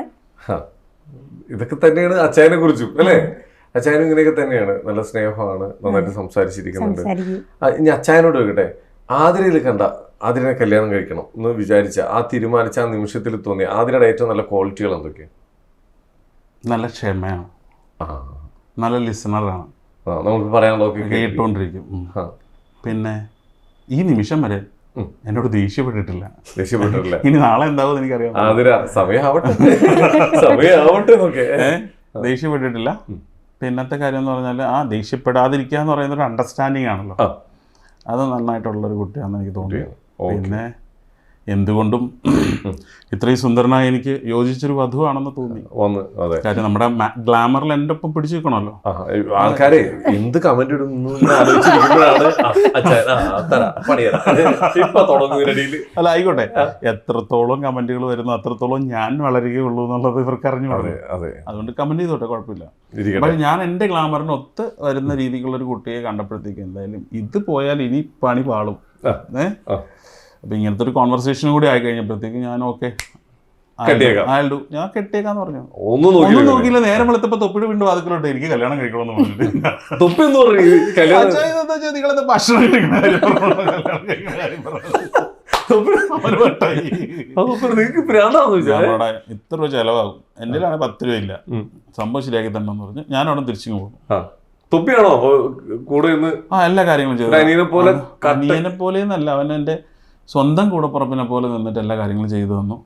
ഇതൊക്കെ തന്നെയാണ് അച്ചായനെ കുറിച്ചും അല്ലേ? അച്ചായനും ഇങ്ങനെയൊക്കെ തന്നെയാണ്, നല്ല സ്നേഹമാണ്, നന്നായിട്ട് സംസാരിച്ചിരിക്കുന്നുണ്ട്. ഇനി അച്ചായനോട് വെക്കട്ടെ, ആതിരയിൽ കണ്ട ആതിരനെ കല്യാണം കഴിക്കണം എന്ന് വിചാരിച്ച തീരുമാനിച്ച ആ നിമിഷത്തിൽ തോന്നിയ ആതിരയുടെ ഏറ്റവും നല്ല ക്വാളിറ്റികൾ എന്തൊക്കെയാണ്? നല്ല ക്ഷമയാണ്, നല്ല ലിസണറാണ്, നമുക്ക് പറയാനുള്ളതൊക്കെ കേട്ടുകൊണ്ടിരിക്കും. പിന്നെ ഈ നിമിഷം വരെ എന്നോട് ദേഷ്യപ്പെട്ടിട്ടില്ല. ഇനി നാളെ എന്താവും എനിക്കറിയാം. ദേഷ്യപ്പെട്ടിട്ടില്ല. പിന്നത്തെ കാര്യം എന്ന് പറഞ്ഞാൽ ദേഷ്യപ്പെടാതിരിക്കുക എന്ന് പറയുന്ന ഒരു അണ്ടർസ്റ്റാൻഡിങ് ആണല്ലോ, അത് നന്നായിട്ടുള്ളൊരു കുട്ടിയാണെന്ന് എനിക്ക് തോന്നി. പിന്നെ എന്തുകൊണ്ടും ഇത്രയും സുന്ദരനായി എനിക്ക് യോജിച്ചൊരു വധുവാണെന്ന് തോന്നി. കാര്യം നമ്മുടെ ഗ്ലാമറിൽ എൻ്റെ ഒപ്പം പിടിച്ചു വെക്കണമല്ലോ ആൾക്കാരെ. എന്ത് കമന്റ് ഇടുന്നു അല്ല ആയിക്കോട്ടെ, എത്രത്തോളം കമന്റുകൾ വരുന്നു അത്രത്തോളം ഞാൻ വളരുകയുള്ളൂ എന്നുള്ളത് ഇവർക്ക് അറിഞ്ഞു. അതുകൊണ്ട് കമന്റ് ചെയ്തോട്ടെ, കുഴപ്പമില്ല. പക്ഷെ ഞാൻ എൻ്റെ ഗ്ലാമറിന് ഒത്ത് വരുന്ന രീതിക്കുള്ളൊരു കുട്ടിയെ കണ്ടപ്പോഴത്തേക്ക് എന്തായാലും ഇത് പോയാൽ ഇനി പണി പാളും. അപ്പം ഇങ്ങനത്തെ ഒരു കോൺവെർസേഷൻ കൂടി ആയി കഴിഞ്ഞപ്പോഴത്തേക്ക് ഞാൻ ഓക്കെ ഞാൻ കെട്ടിയേക്കാന്ന് പറഞ്ഞു. ഒന്നും നോക്കിയില്ല. നേരം വെളുത്തപ്പോ തൊപ്പിയുടെ വീണ്ടും വാതിക്കലോട്ട് എനിക്ക് കല്യാണം കഴിക്കണമെന്ന് പറഞ്ഞിട്ട് നിങ്ങളെന്താ ഭക്ഷണം ഇത്ര രൂപ ചെലവാകും, എൻ്റെ ആണെങ്കിൽ 10 രൂപ ഇല്ല, സംഭവം ശരിയാക്കി തന്നെ എന്ന് പറഞ്ഞ് ഞാൻ അവിടെ തിരിച്ചു പോകുന്നു. തൊപ്പിയാണോ കൂടെ എല്ലാ കാര്യങ്ങളും ചെയ്തു. അനിയനെ പോലെയെന്നല്ല, അവൻ എൻ്റെ സ്വന്തം കൂടപ്പുറപ്പിനെ പോലെ നിന്നിട്ട് എല്ലാ കാര്യങ്ങളും ചെയ്തു തന്നു.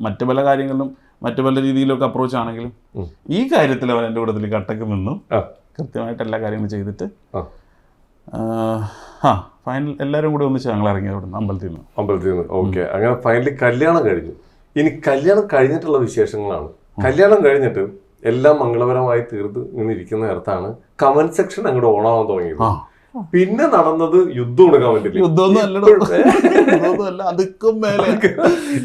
മറ്റു പല കാര്യങ്ങളിലും മറ്റു പല രീതിയിലൊക്കെ അപ്രോച്ച് ആണെങ്കിലും ഈ കാര്യത്തിൽ അവൻ എൻ്റെ കൂട്ടത്തിൽ കട്ടക്ക് നിന്നു കൃത്യമായിട്ട് എല്ലാ കാര്യങ്ങളും ചെയ്തിട്ട് ഫൈനൽ എല്ലാവരും കൂടി ഒന്നിച്ച് ഞങ്ങൾ ഇറങ്ങി അവിടെ നിന്ന് അമ്പലത്തിൽ നിന്ന്. ഓക്കെ, അങ്ങനെ ഫൈനലി കല്യാണം കഴിഞ്ഞു. ഇനി കല്യാണം കഴിഞ്ഞിട്ടുള്ള വിശേഷങ്ങളാണ്. കല്യാണം കഴിഞ്ഞിട്ട് എല്ലാം മംഗളപരമായി തീർത്ത് ഇങ്ങനെ ഇരിക്കുന്ന നേരത്താണ് കമന്റ് സെക്ഷൻ അങ്ങോട്ട് ഓണാവാൻ തുടങ്ങിയത്. പിന്നെ നടന്നത് യുദ്ധമാണ് കമന്റിൽ.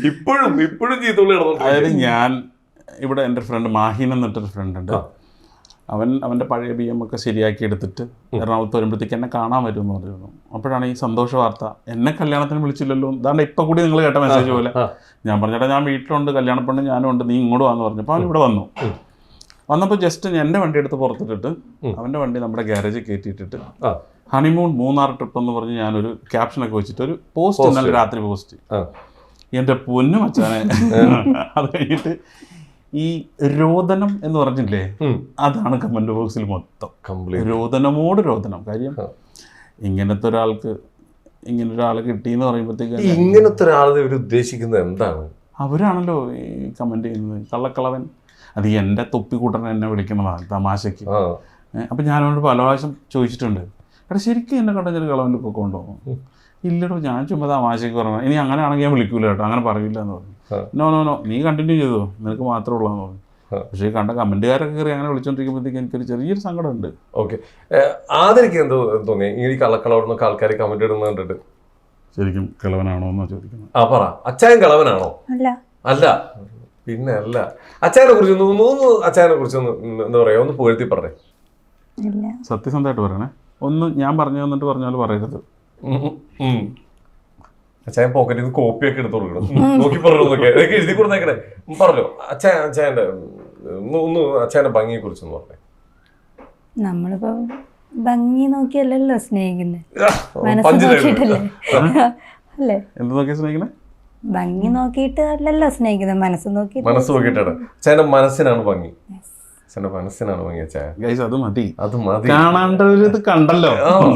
ഇപ്പോഴും ചീത്തുള്ളി നടന്നു. അതായത് ഞാൻ ഇവിടെ എൻ്റെ ഫ്രണ്ട് മാഹിൻ എന്നിട്ടൊരു ഫ്രണ്ട് ഉണ്ട്. അവൻ്റെ പഴയ BM ഒക്കെ ശരിയാക്കി എടുത്തിട്ട് എറണാകുളത്ത് വരുമ്പോഴത്തേക്ക് എന്നെ കാണാൻ വരുമെന്ന് പറഞ്ഞിരുന്നു. അപ്പോഴാണ് ഈ സന്തോഷ വാർത്ത, എന്നെ കല്യാണത്തിന് വിളിച്ചില്ലല്ലോ, ഇതാണ്ട് ഇപ്പം കൂടി നിങ്ങൾ കേട്ട മെസ്സേജ് പോലെ. ഞാൻ പറഞ്ഞേട്ടാ ഞാൻ വീട്ടിലുണ്ട്, കല്യാണപ്പെണ്ണ് ഞാനും ഉണ്ട്, നീ ഇങ്ങോട്ട് വന്ന് പറഞ്ഞപ്പോൾ അവൻ ഇവിടെ വന്നപ്പോൾ ജസ്റ്റ് എൻ്റെ വണ്ടി എടുത്ത് പുറത്തിട്ടിട്ട് അവൻ്റെ വണ്ടി നമ്മുടെ ഗ്യാരേജിൽ കയറ്റിയിട്ടിട്ട് ഹണിമൂൺ മൂന്നാർ ട്രിപ്പ് എന്ന് പറഞ്ഞ് ഞാനൊരു ക്യാപ്ഷനൊക്കെ വെച്ചിട്ട് ഒരു പോസ്റ്റ്, ഇന്നലെ രാത്രി പോസ്റ്റ്. എൻ്റെ പൊന്നു മച്ചാനെ, അത് കഴിഞ്ഞിട്ട് ഈ രോദനം എന്ന് പറഞ്ഞില്ലേ, അതാണ് കമന്റ് ബോക്സിൽ മൊത്തം. രോദനമോട് രോദനം. കാര്യം ഇങ്ങനത്തെ ഒരാളെ കിട്ടിയെന്ന് പറയുമ്പോഴത്തേക്ക് ഇങ്ങനത്തെ ഒരാളെ ഇവർ ഉദ്ദേശിക്കുന്നത് എന്താണ്? അവരാണല്ലോ ഈ കമന്റ് ചെയ്യുന്നത്, കള്ളക്കളവൻ. അത് എൻ്റെ തൊപ്പിക്കൂട്ടൻ എന്നെ വിളിക്കുന്നതാണ് തമാശയ്ക്ക്. അപ്പം ഞാനവനോട് പല പ്രാവശ്യം ചോദിച്ചിട്ടുണ്ട്, എടാ ശരിക്കും എന്നെ കണ്ടൊരു കളവൻ്റെ പൊക്കെ കൊണ്ടുപോകും. ഇല്ലടോ ഞാൻ ചുമ്മാ തമാശയ്ക്ക് പറഞ്ഞു. ഇനി അങ്ങനെയാണെങ്കിൽ ഞാൻ വിളിക്കൂല കേട്ടോ, അങ്ങനെ പറയില്ല എന്ന് പറഞ്ഞു. നോ നീ കണ്ടിന്യൂ ചെയ്തോ, നിനക്ക് മാത്രമേ ഉള്ളതെന്ന് പറഞ്ഞു. പക്ഷേ ഈ കണ്ട കമന്റുകാരൊക്കെ കയറി അങ്ങനെ വിളിച്ചോണ്ടിരിക്കുമ്പോഴത്തേക്ക് എനിക്കൊരു ചെറിയൊരു സങ്കടമുണ്ട്. ഓക്കെ, ആദ്യം എന്തോ തോന്നി ഈ കള്ളക്കളവെന്നൊക്കെ ആൾക്കാർ കമന്റ് ഇടുന്ന കണ്ടിട്ട്? ശരിക്കും കളവനാണോ എന്നാ ചോദിക്കുന്നത്. പറ, അച്ചായൻ കളവനാണോ? അല്ല, പിന്നെ അല്ല. അച്ചായനെ കുറിച്ചൊന്ന് എന്താ പറയാ, ഒന്ന് പുകഴ്ത്തി പറഞ്ഞേ. സത്യസന്ധമായിട്ട് പറയണേ, ഒന്ന് ഞാൻ പറഞ്ഞു തന്നിട്ട് പറഞ്ഞാൽ പറയരുത്. അച്ചായൻ പോക്കറ്റിൽ നിന്ന് കോപ്പിയൊക്കെ എടുത്ത് കൊടുക്കണം, നോക്കി പറഞ്ഞൊക്കെ എഴുതി കൊടുത്തേക്കണേ. പറഞ്ഞോ അച്ചായന്റെ ഒന്ന് അച്ചായന്റെ ഭംഗിയെ കുറിച്ചൊന്ന് പറഞ്ഞേ. നമ്മളിപ്പോ ഭംഗി നോക്കിയല്ലല്ലോ സ്നേഹിക്കുന്നത്, മനസ്സ് നോക്കിയിട്ടല്ലേ. അല്ലേ, എന്ത് നോക്കിയാ സ്നേഹിക്കണേ? ഭംഗി നോക്കിയിട്ട് അല്ലല്ലോ സ്നേഹിക്കുന്നത്, മനസ്സ് നോക്കിയിട്ടാണ്. അച്ചായന്റെ മനസ്സിനാണ് ഭംഗി, മനസ്സിനാണ് ഭംഗി അച്ചായ. അത് മതി, കാണാണ്ടത് കണ്ടല്ലോ,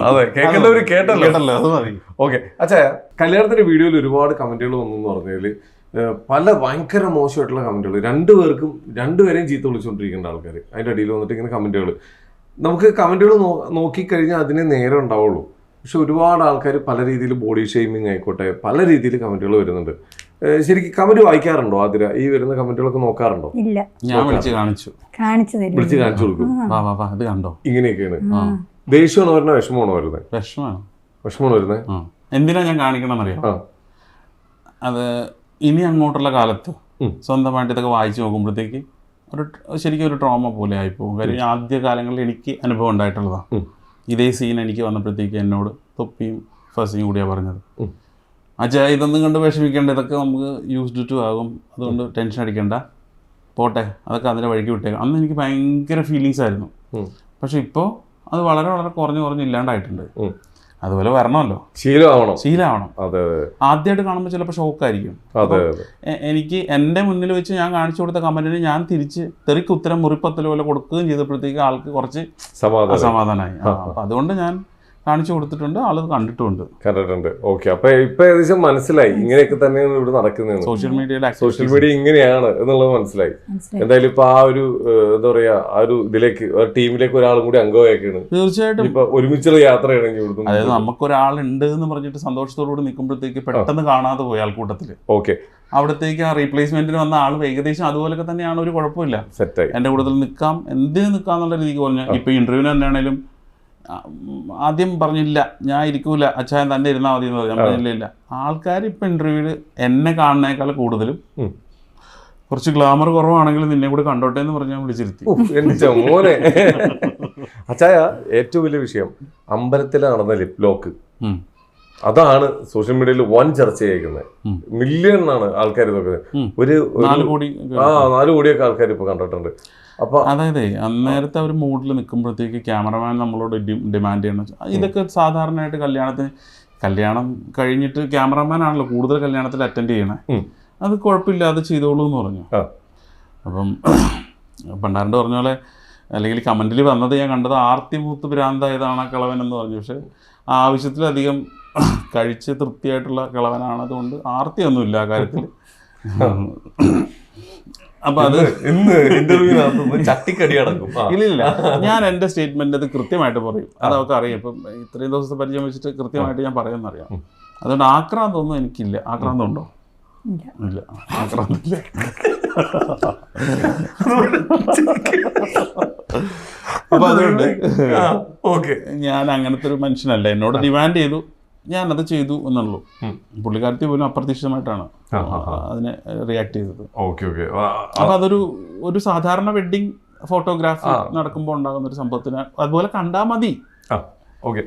അതെ, കേൾക്കേണ്ടവര് കേട്ടല്ലോ, അത് മതി. ഓക്കെ അച്ചായ, കല്യാണത്തിന്റെ വീഡിയോയിൽ ഒരുപാട് കമന്റുകൾ വന്നു പറഞ്ഞതിൽ പല ഭയങ്കര മോശമായിട്ടുള്ള കമന്റുകൾ. രണ്ടുപേരെയും ചീത്ത വിളിച്ചുകൊണ്ടിരിക്കേണ്ട ആൾക്കാർ അതിന്റെ അടിയിൽ വന്നിട്ട് ഇങ്ങനെ കമന്റുകൾ. നമുക്ക് കമന്റുകൾ നോക്കിക്കഴിഞ്ഞാൽ അതിനെ നേരെ ഉണ്ടാവുള്ളൂ. പക്ഷെ ഒരുപാട് ആൾക്കാർ പല രീതിയിൽ ബോഡി ഷെയ്മിങ് ആയിക്കോട്ടെ പല രീതിയിൽ കമന്റുകൾ വരുന്നുണ്ട്. ശരിക്കും കമന്റ് വായിക്കാറുണ്ടോ ആതിര? ഈ വരുന്ന കമന്റുകളൊക്കെ നോക്കാറുണ്ടോ? ഇല്ല, ഞാൻ വിളിച്ച് കാണിച്ചു കൊടുക്കും. അത് കണ്ടോ, ഇങ്ങനെയൊക്കെയാണ്. ദേഷ്യമാണോ വരുന്നത്, വിഷമമാണോ വരുന്നത്? വിഷമമാണ് വരുന്നത്. എന്തിനാ ഞാൻ കാണിക്കണമെന്നറിയാം. അത് ഇനി അങ്ങോട്ടുള്ള കാലത്ത് സ്വന്തമായിട്ട് ഇതൊക്കെ വായിച്ചു നോക്കുമ്പോഴത്തേക്ക് ശരിക്കും ഒരു ട്രോമ പോലെ ആയിപ്പോകും. കാര്യം ആദ്യ കാലങ്ങളിൽ എനിക്ക് അനുഭവം ഉണ്ടായിട്ടുള്ളതാണ്. ഇതേ സീൻ എനിക്ക് വന്നപ്പോഴത്തേക്ക് എന്നോട് തൊപ്പിയും ഫസിയും കൂടിയാണ് പറഞ്ഞത്, അച്ഛാ ഇതൊന്നും കണ്ട് വിഷമിക്കേണ്ട, ഇതൊക്കെ നമുക്ക് യൂസ്ഡ് ടു ആകും, അതുകൊണ്ട് ടെൻഷൻ അടിക്കേണ്ട, പോട്ടെ, അതൊക്കെ അതിൻ്റെ വഴിക്ക് വിട്ടേക്കാം. അന്ന് എനിക്ക് ഭയങ്കര ഫീലിങ്സ് ആയിരുന്നു. പക്ഷെ ഇപ്പോൾ അത് വളരെ വളരെ കുറഞ്ഞില്ലാണ്ടായിട്ടുണ്ട്. അതുപോലെ വരണമല്ലോ, ശീലമാവണം. അതെ, ആദ്യമായിട്ട് കാണുമ്പോൾ ചിലപ്പോൾ ഷോക്കായിരിക്കും. അതെ, എനിക്ക് എൻ്റെ മുന്നിൽ വെച്ച് ഞാൻ കാണിച്ചു കൊടുത്ത കമന്റിന് ഞാൻ തിരിച്ച് തെറിക്ക് ഉത്തരം മുറിപ്പത്തൽ പോലെ കൊടുക്കുകയും ചെയ്തപ്പോഴത്തേക്ക് ആൾക്ക് കുറച്ച് അസമാധാനമായി. അപ്പം അതുകൊണ്ട് ഞാൻ കാണിച്ചു കൊടുത്തിട്ടുണ്ട്, ആള് കണ്ടിട്ടുണ്ട്. ഓക്കെ, അപ്പൊ ഇപ്പൊ ഏകദേശം മനസ്സിലായി ഇങ്ങനെയൊക്കെ തന്നെയാണ് ഇവിടെ നടക്കുന്നത്. സോഷ്യൽ മീഡിയ ഇങ്ങനെയാണ് എന്നുള്ളത് മനസ്സിലായി. എന്തായാലും ഇപ്പൊ ആ ഒരു എന്താ പറയാ ആ ഒരു ഇതിലേക്ക് ടീമിലേക്ക് ഒരാളും കൂടി അംഗമാക്കിയാണ്. തീർച്ചയായിട്ടും ഇപ്പൊ ഒരുമിച്ചുള്ള യാത്രയാണെങ്കിൽ ഇവിടുന്ന് അതായത് നമുക്കൊരാളുണ്ട് എന്ന് പറഞ്ഞിട്ട് സന്തോഷത്തോടുകൂടി നിൽക്കുമ്പോഴത്തേക്ക് പെട്ടെന്ന് കാണാതെ പോയി ആൾക്കൂട്ടത്തില്. ഓക്കെ, അവിടത്തേക്ക് ആ റീപ്ലേസ്മെന്റിന് വന്ന ആൾ ഏകദേശം അതുപോലൊക്കെ തന്നെയാണ്, ഒരു കുഴപ്പമില്ല, സെറ്റായി എന്റെ കൂട്ടത്തിൽ നിൽക്കാം, എന്തിനു നിൽക്കാന്നുള്ള രീതിക്ക് പറഞ്ഞു. ഇപ്പൊ ഇന്റർവ്യൂവിന് തന്നെയാണേലും ആദ്യം പറഞ്ഞില്ല ഞാൻ ഇരിക്കൂല, അച്ഛൻ തന്നെ ഇരുന്നാൽ മതി എന്ന് പറഞ്ഞു. ഞാൻ പറഞ്ഞില്ല. ആൾക്കാർ ഇപ്പൊ ഇന്റർവ്യൂവിൽ എന്നെ കാണുന്നേക്കാൾ കൂടുതലും കുറച്ച് ഗ്ലാമർ കുറവാണെങ്കിലും നിന്നെ കൂടെ കണ്ടോട്ടെ എന്ന് പറഞ്ഞാൽ വിളിച്ചിരുത്തി. മോനെ അച്ചായ ഏറ്റവും വലിയ വിഷയം അമ്പലത്തിൽ നടന്ന ലിപ് ലോക്ക്, അതാണ് സോഷ്യൽ മീഡിയയിൽ വൻ ചർച്ച ചെയ്യിക്കുന്നത്. മില്യൺ ആൾക്കാർ നോക്കുന്നത്. ഒരു 4 കോടിയൊക്കെ ആൾക്കാർ ഇപ്പൊ കണ്ടിട്ടുണ്ട്. അപ്പൊ അതായത് അന്നേരത്തെ ഒരു മൂഡിൽ നിൽക്കുമ്പോഴത്തേക്ക് ക്യാമറമാൻ നമ്മളോട് ഡിമാൻഡ് ചെയ്യണം. ഇതൊക്കെ സാധാരണയായിട്ട് കല്യാണം കഴിഞ്ഞിട്ട് ക്യാമറമാൻ ആണല്ലോ കൂടുതൽ കല്യാണത്തിൽ അറ്റൻഡ് ചെയ്യണേ. അത് കുഴപ്പമില്ല, അത് ചെയ്തോളൂ എന്ന് പറഞ്ഞു. അപ്പം പണ്ടാരണ്ട് പറഞ്ഞ പോലെ, അല്ലെങ്കിൽ കമന്റിൽ വന്നത് ഞാൻ കണ്ടത് ആർത്തി മൂത്ത് ഭ്രാന്തായതാണ് കളവൻ എന്ന് പറഞ്ഞു. പക്ഷെ ആവശ്യത്തിലധികം കഴിച്ച് തൃപ്തിയായിട്ടുള്ള കളവനാണ്, അതുകൊണ്ട് ആർത്തിയൊന്നുമില്ല ആ കാര്യത്തിൽ. അപ്പൊ അത് ചട്ടിക്കടി അടക്കും. ഇല്ല, ഞാൻ എൻ്റെ സ്റ്റേറ്റ്മെന്റ് അത് കൃത്യമായിട്ട് പറയും. അതൊക്കെ അറിയാം. ഇപ്പം ഇത്രയും ദിവസത്തെ പരിചയം വെച്ചിട്ട് കൃത്യമായിട്ട് ഞാൻ പറയുമെന്നറിയാം. അതുകൊണ്ട് ആക്രാന്തമൊന്നും എനിക്കില്ല. ആക്രാന്തം ഉണ്ടോ? ഇല്ല, ആക്രാന്തമില്ല. അപ്പൊ അതുകൊണ്ട് ഞാൻ അങ്ങനത്തെ ഒരു മനുഷ്യനല്ല. എന്നോട് ഡിമാൻഡ് ചെയ്തു, ഞാനത് ചെയ്തു എന്നുള്ളൂ. പുള്ളിക്കാരത്തി പോലും അപ്രതീക്ഷിതമായിട്ടാണ് അതിനെ റിയാക്ട് ചെയ്തത്. അപ്പൊ അതൊരു സാധാരണ വെഡിങ് ഫോട്ടോഗ്രാഫി നടക്കുമ്പോൾ ഉണ്ടാകുന്ന ഒരു സംഭവത്തിന് അതുപോലെ കണ്ടാൽ മതി. ഓക്കെ,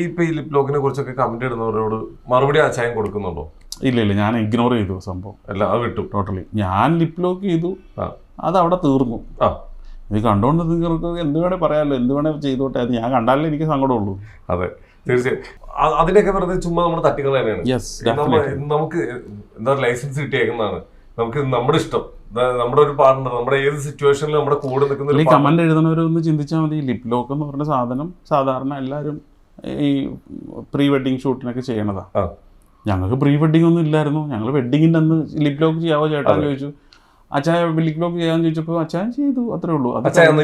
ഇപ്പൊ ഈ ലിപ് ലോക്കിനെ കുറിച്ചൊക്കെ കമന്റ് ഇടുന്നവരോട് മറുപടി അച്ചായം കൊടുക്കുന്നുണ്ടോ? ഇല്ല, ഞാൻ ഇഗ്നോർ ചെയ്തു സംഭവം. അല്ല, അത് വിട്ടു ടോട്ടലി. ഞാൻ ലിപ് ലോക്ക് ചെയ്തു, അത് അവിടെ തീർന്നു. ഇത് കണ്ടോണ്ട് നിങ്ങൾക്ക് എന്ത് വേണേ പറയാമല്ലോ, എന്ത് വേണേ ചെയ്തോട്ടെ, അത് ഞാൻ കണ്ടാലേ എനിക്ക് സങ്കടമുള്ളൂ. അതെ, തീർച്ചയായും. അതിനൊക്കെ വെറുതെ ചുമ്മാ നമ്മുടെ തട്ടികൾ തന്നെയാണ്. നമുക്ക് എന്താ ലൈസൻസ് കിട്ടിയേക്കുന്നതാണ്. നമുക്ക് നമ്മുടെ ഇഷ്ടം, നമ്മുടെ ഒരു പാർട്ണർ, നമ്മുടെ ഏത് സിറ്റുവേഷനിൽ നമ്മുടെ കൂടെ നിൽക്കുന്ന. ഈ കമന്റ് എഴുതുന്നവരൊന്ന് ചിന്തിച്ചാൽ മതി. ലിപ് ലോക്ക് എന്ന് പറഞ്ഞ സാധനം സാധാരണ എല്ലാവരും ഈ പ്രീ വെഡിങ് ഷൂട്ടിനൊക്കെ ചെയ്യണതാ. ഞങ്ങൾക്ക് പ്രീ വെഡിങ് ഒന്നും ഇല്ലായിരുന്നു. ഞങ്ങൾ വെഡിങ്ങിൻ്റെ അന്ന് ലിപ് ലോക്ക് ചെയ്യാവോ ചേട്ടാന്ന് ചോദിച്ചു. അച്ചായ ലിപ് ലോക്ക് ചെയ്യാന്ന് ചോദിച്ചപ്പോൾ അച്ചായൻ ചെയ്തു, അത്രേ ഉള്ളൂ.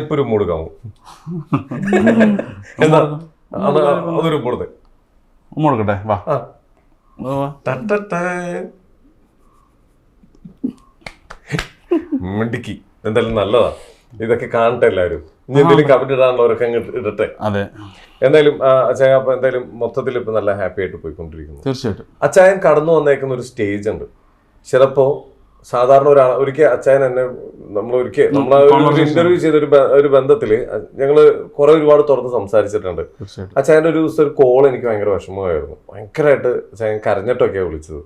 ഇപ്പൊ ഒരു മൂടുക്കാമോ? അതൊരു കൊടുക്കട്ടെ, വാ. മിണ്ടിക്ക് എന്തായാലും നല്ലതാ. ഇതൊക്കെ കാണട്ടെ എല്ലാവരും. ഇനി എന്തെങ്കിലും കമന്റ് ഇടാനുള്ളവരൊക്കെ അങ്ങ് ഇടട്ടെ. അതെ, എന്തായാലും അച്ചായ അപ്പൊ എന്തായാലും മൊത്തത്തിൽ ഇപ്പൊ നല്ല ഹാപ്പി ആയിട്ട് പോയിക്കൊണ്ടിരിക്കുന്നു. തീർച്ചയായിട്ടും. അച്ചായൻ കടന്നു വന്നേക്കുന്ന ഒരു സ്റ്റേജ് ഉണ്ട്. ചിലപ്പോ സാധാരണ ഒരിക്കൽ അച്ചായൻ എന്നെ നമ്മളൊരു ഇന്റർവ്യൂ ചെയ്ത ഒരു ബന്ധത്തില് ഞങ്ങള് ഒരുപാട് തുറന്ന് സംസാരിച്ചിട്ടുണ്ട്. അച്ചായന്റെ ഒരു ദിവസം ഒരു കോൾ എനിക്ക് ഭയങ്കര വിഷമമായിരുന്നു. ഭയങ്കരമായിട്ട് അച്ചായൻ കരഞ്ഞിട്ടൊക്കെയാണ് വിളിച്ചത്.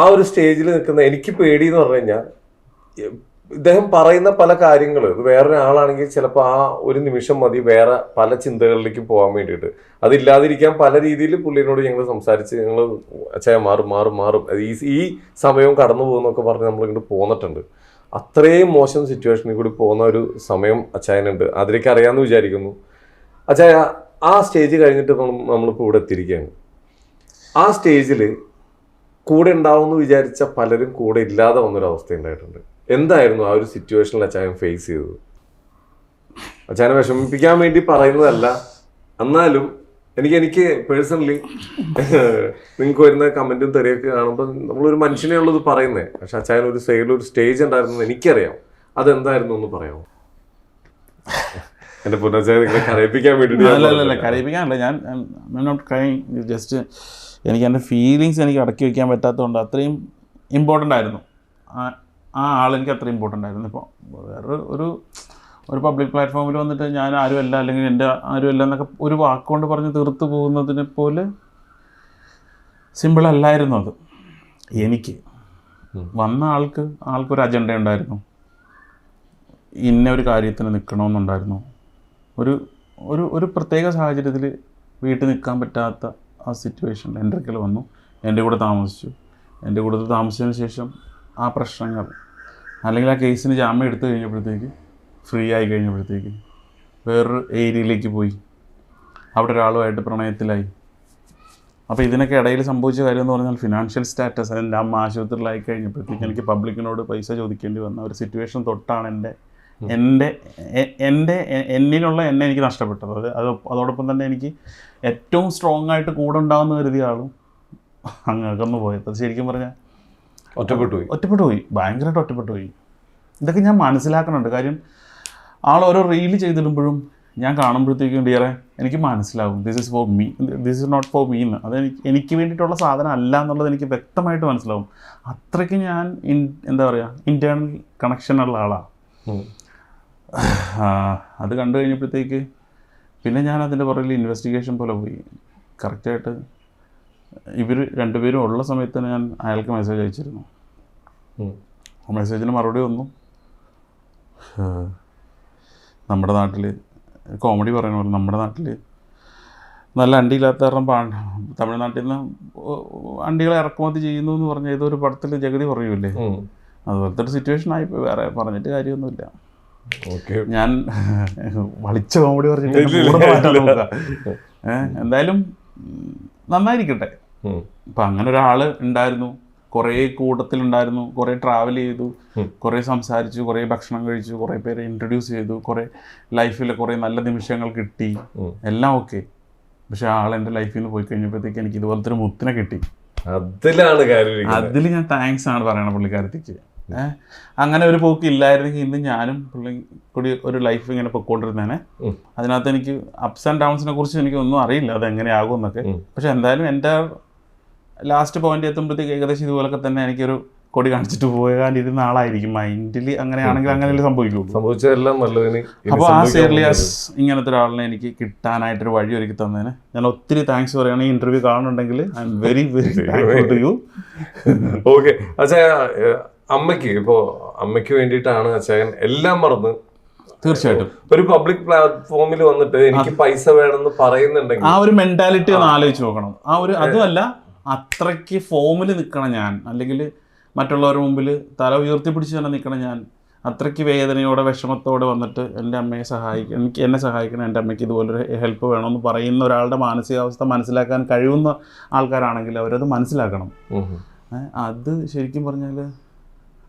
ആ ഒരു സ്റ്റേജിൽ നിൽക്കുന്ന എനിക്ക് പേടി എന്ന് പറഞ്ഞു കഴിഞ്ഞാൽ ഇദ്ദേഹം പറയുന്ന പല കാര്യങ്ങൾ വേറൊരാളാണെങ്കിൽ ചിലപ്പോൾ ആ ഒരു നിമിഷം മതി വേറെ പല ചിന്തകളിലേക്ക് പോകാൻ വേണ്ടിയിട്ട്. അതില്ലാതിരിക്കാൻ പല രീതിയിൽ പുള്ളിനോട് ഞങ്ങൾ സംസാരിച്ച് ഞങ്ങൾ അച്ചായ മാറും ഈ സമയവും കടന്നു പോകുന്നൊക്കെ പറഞ്ഞ് നമ്മൾ ഇങ്ങോട്ട് പോന്നിട്ടുണ്ട്. അത്രയും മോശം സിറ്റുവേഷനിൽ കൂടി പോകുന്ന ഒരു സമയം അച്ചായനുണ്ട്. അതിലേക്ക് അറിയാമെന്ന് വിചാരിക്കുന്നു. അച്ചായ ആ സ്റ്റേജ് കഴിഞ്ഞിട്ട് നമ്മളിപ്പോൾ ഇവിടെ എത്തിയിരിക്കുകയാണ്. ആ സ്റ്റേജിൽ കൂടെ ഉണ്ടാവുമെന്ന് വിചാരിച്ച പലരും കൂടെ ഇല്ലാതെ വന്നൊരവസ്ഥ ഉണ്ടായിട്ടുണ്ട്. എന്തായിരുന്നു ആ ഒരു സിറ്റുവേഷനിൽ അച്ചായൻ ഫേസ് ചെയ്തത്? അച്ചായനെ വിഷമിപ്പിക്കാൻ വേണ്ടി പറയുന്നതല്ല, എന്നാലും എനിക്ക് പേഴ്സണലി നിങ്ങൾക്ക് വരുന്ന കമന്റും തെറിയൊക്കെ കാണുമ്പോൾ നമ്മളൊരു മനുഷ്യനെ ഉള്ളത് പറയുന്നേ. പക്ഷെ അച്ചായൻ ഒരു സൈഡിൽ ഒരു സ്റ്റേജ് ഉണ്ടായിരുന്നു, എനിക്കറിയാം. അതെന്തായിരുന്നു ഒന്ന് പറയാമോ? എന്റെ പുനർച്ചായ കരയിപ്പിക്കാൻ വേണ്ടിയിട്ട്. കരയിപ്പിക്കാനല്ല, ഞാൻ നോട്ട് ക്രൈങ്, ജസ്റ്റ് എനിക്ക് എൻ്റെ ഫീലിങ്സ് എനിക്ക് അടക്കി വയ്ക്കാൻ പറ്റാത്തതുകൊണ്ട് അത്രയും ഇമ്പോർട്ടൻ്റ് ആയിരുന്നു ആ ആളെനിക്ക് അത്ര ഇമ്പോർട്ടൻ്റ് ആയിരുന്നു. ഇപ്പോൾ വേറെ ഒരു പബ്ലിക് പ്ലാറ്റ്ഫോമിൽ വന്നിട്ട് ഞാൻ ആരുമല്ല അല്ലെങ്കിൽ എൻ്റെ ആരുമല്ല എന്നൊക്കെ ഒരു വാക്കുകൊണ്ട് പറഞ്ഞ് തീർത്ത് പോകുന്നതിനെ പോലെ സിമ്പിളല്ലായിരുന്നു അത്. എനിക്ക് വന്ന ആൾക്കൊരു അജണ്ട ഉണ്ടായിരുന്നു, ഇന്ന ഒരു കാര്യത്തിന് നിൽക്കണമെന്നുണ്ടായിരുന്നു. ഒരു പ്രത്യേക സാഹചര്യത്തിൽ വീട്ടിൽ നിൽക്കാൻ പറ്റാത്ത ആ സിറ്റുവേഷനിൽ എൻ്റെ അടുക്കൽ വന്നു, എൻ്റെ കൂടെ താമസിച്ചു. എൻ്റെ കൂടെ താമസിച്ചതിന് ശേഷം ആ പ്രശ്നങ്ങൾ അല്ലെങ്കിൽ ആ കേസിന് ജാമ്യം എടുത്തു കഴിഞ്ഞപ്പോഴത്തേക്ക് ഫ്രീ ആയി കഴിഞ്ഞപ്പോഴത്തേക്ക് വേറൊരു ഏരിയയിലേക്ക് പോയി, അവിടെ ഒരാളുമായിട്ട് പ്രണയത്തിലായി. അപ്പോൾ ഇതിനൊക്കെ ഇടയിൽ സംഭവിച്ച കാര്യം എന്ന് പറഞ്ഞാൽ ഫിനാൻഷ്യൽ സ്റ്റാറ്റസ്. എൻ്റെ അമ്മ ആശുപത്രിയിലായി കഴിഞ്ഞപ്പോഴത്തേക്ക് എനിക്ക് പബ്ലിക്കിനോട് പൈസ ചോദിക്കേണ്ടി വന്ന ഒരു സിറ്റുവേഷൻ തൊട്ടാണ് എന്നിലുള്ള എന്നെ എനിക്ക് നഷ്ടപ്പെട്ടത്. അതോടൊപ്പം തന്നെ എനിക്ക് ഏറ്റവും സ്ട്രോങ് ആയിട്ട് കൂടെ ഉണ്ടാകുന്ന കരുതിയ ആളും അങ്ങ് പോയത്. അത് ശരിക്കും പറഞ്ഞാൽ ഒറ്റപ്പെട്ടു പോയി, ഭയങ്കരമായിട്ട് ഒറ്റപ്പെട്ടു പോയി. ഇതൊക്കെ ഞാൻ മനസ്സിലാക്കുന്നുണ്ട്. കാര്യം ആൾ ഓരോ റീല് ചെയ്തിടുമ്പോഴും ഞാൻ കാണുമ്പോഴത്തേക്കും ഡിയറെ എനിക്ക് മനസ്സിലാവും this is for me, this is not for me എന്ന്. അത് എനിക്ക് വേണ്ടിയിട്ടുള്ള സാധനം അല്ല എന്നുള്ളത് എനിക്ക് വ്യക്തമായിട്ട് മനസ്സിലാവും. അത്രയ്ക്ക് ഞാൻ എന്താ പറയുക ഇൻറ്റേർണൽ കണക്ഷനുള്ള ആളാണ്. അത് കണ്ടു കഴിഞ്ഞപ്പോഴത്തേക്ക് പിന്നെ ഞാൻ അതിൻ്റെ പുറകിൽ ഇൻവെസ്റ്റിഗേഷൻ പോലെ പോയി. കറക്റ്റായിട്ട് ഇവർ രണ്ടുപേരും ഉള്ള സമയത്ത് തന്നെ ഞാൻ അയാൾക്ക് മെസ്സേജ് അയച്ചിരുന്നു. ആ മെസ്സേജിന് മറുപടി വന്നു, നമ്മുടെ നാട്ടിൽ കോമഡി പറയുന്ന പോലെ നമ്മുടെ നാട്ടിൽ നല്ല അണ്ടിയില്ലാത്ത കാരണം തമിഴ്നാട്ടിൽ നിന്ന് അണ്ടികളെ ഇറക്കുമതി ചെയ്യുന്നു എന്ന് പറഞ്ഞ ഏതൊരു പടത്തിൽ ജഗതി പറയൂല്ലേ, അതുപോലത്തെ ഒരു സിറ്റുവേഷൻ ആയിപ്പോയി. വേറെ പറഞ്ഞിട്ട് കാര്യമൊന്നുമില്ല. ഞാൻ വളിച്ച കോമഡി പറഞ്ഞിട്ട് എന്തായാലും നന്നായിരിക്കട്ടെ. അപ്പം അങ്ങനെ ഒരാൾ ഉണ്ടായിരുന്നു, കുറേ കൂട്ടത്തിലുണ്ടായിരുന്നു, കുറേ ട്രാവൽ ചെയ്തു, കുറേ സംസാരിച്ചു, കുറേ ഭക്ഷണം കഴിച്ചു, കുറേ പേരെ ഇൻട്രൊഡ്യൂസ് ചെയ്തു, കുറേ ലൈഫിൽ കുറേ നല്ല നിമിഷങ്ങൾ കിട്ടി, എല്ലാം ഓക്കെ. പക്ഷെ ആളെൻ്റെ ലൈഫിൽ നിന്ന് പോയി കഴിഞ്ഞപ്പോഴത്തേക്ക് എനിക്ക് ഇതുപോലത്തെ ഒരു മുത്തിനെ കിട്ടി. അതിൽ ഞാൻ താങ്ക്സ് ആണ് പറയണ പുള്ളിക്കാരത്തേക്ക്. അങ്ങനെ ഒരു പോക്ക് ഇല്ലായിരുന്നെങ്കിൽ ഇന്ന് ഞാനും പുള്ളി കൂടി ഒരു ലൈഫ് ഇങ്ങനെ പൊയ്ക്കൊണ്ടിരുന്നേനെ. അതിനകത്ത് എനിക്ക് അപ്സ് ആൻഡ് ഡൗൺസിനെ കുറിച്ച് എനിക്കൊന്നും അറിയില്ല അതെങ്ങനെയാകും എന്നൊക്കെ. പക്ഷെ എന്തായാലും എൻ്റെ ലാസ്റ്റ് പോയിന്റ് എത്തുമ്പോഴത്തേക്ക് ഏകദേശം ഇതുപോലൊക്കെ തന്നെ എനിക്കൊരു കൊടി കാണിച്ചിട്ട് പോകാനിരുന്ന ആളായിരിക്കും മൈൻഡിൽ. അങ്ങനെയാണെങ്കിൽ അങ്ങനെയല്ലേ സംഭവിച്ചതെല്ലാം നല്ലതിന്. അപ്പോൾ ആ സേർലിയാസ് ഇങ്ങനത്തെ ഒരാളിനെ എനിക്ക് കിട്ടാനായിട്ടൊരു വഴി ഒരുക്കി തന്നതിന് ഞാൻ ഒത്തിരി താങ്ക്സ് പറയുകയാണ്. ഈ ഇന്റർവ്യൂ കാണുന്നുണ്ടെങ്കിൽ I am very very thankful to you. Okay അച്ഛാ, അമ്മയ്ക്ക് വേണ്ടിയിട്ടാണ് അച്ഛൻ എല്ലാം മറന്ന് തീർച്ചയായിട്ടും ഒരു പബ്ലിക് പ്ലാറ്റ്ഫോമിൽ വന്നിട്ട് എനിക്ക് പൈസ വേണമെന്ന് പറയുന്നുണ്ടെങ്കിൽ ആ ഒരു മെന്റാലിറ്റി ഒന്ന് ആലോചിച്ച് നോക്കണം. ആ ഒരു അതുമല്ല, അത്രയ്ക്ക് ഫോമിൽ നിൽക്കണം ഞാൻ, അല്ലെങ്കിൽ മറ്റുള്ളവരുടെ മുമ്പിൽ തല ഉയർത്തിപ്പിടിച്ച് തന്നെ നിൽക്കണം ഞാൻ. അത്രയ്ക്ക് വേദനയോടെ വിഷമത്തോടെ വന്നിട്ട് എൻ്റെ അമ്മയെ എന്നെ സഹായിക്കണം, എൻ്റെ അമ്മയ്ക്ക് ഇതുപോലൊരു ഹെൽപ്പ് വേണമെന്ന് പറയുന്ന ഒരാളുടെ മാനസികാവസ്ഥ മനസ്സിലാക്കാൻ കഴിയുന്ന ആൾക്കാരാണെങ്കിൽ അവരത് മനസ്സിലാക്കണം. അത് ശരിക്കും പറഞ്ഞാൽ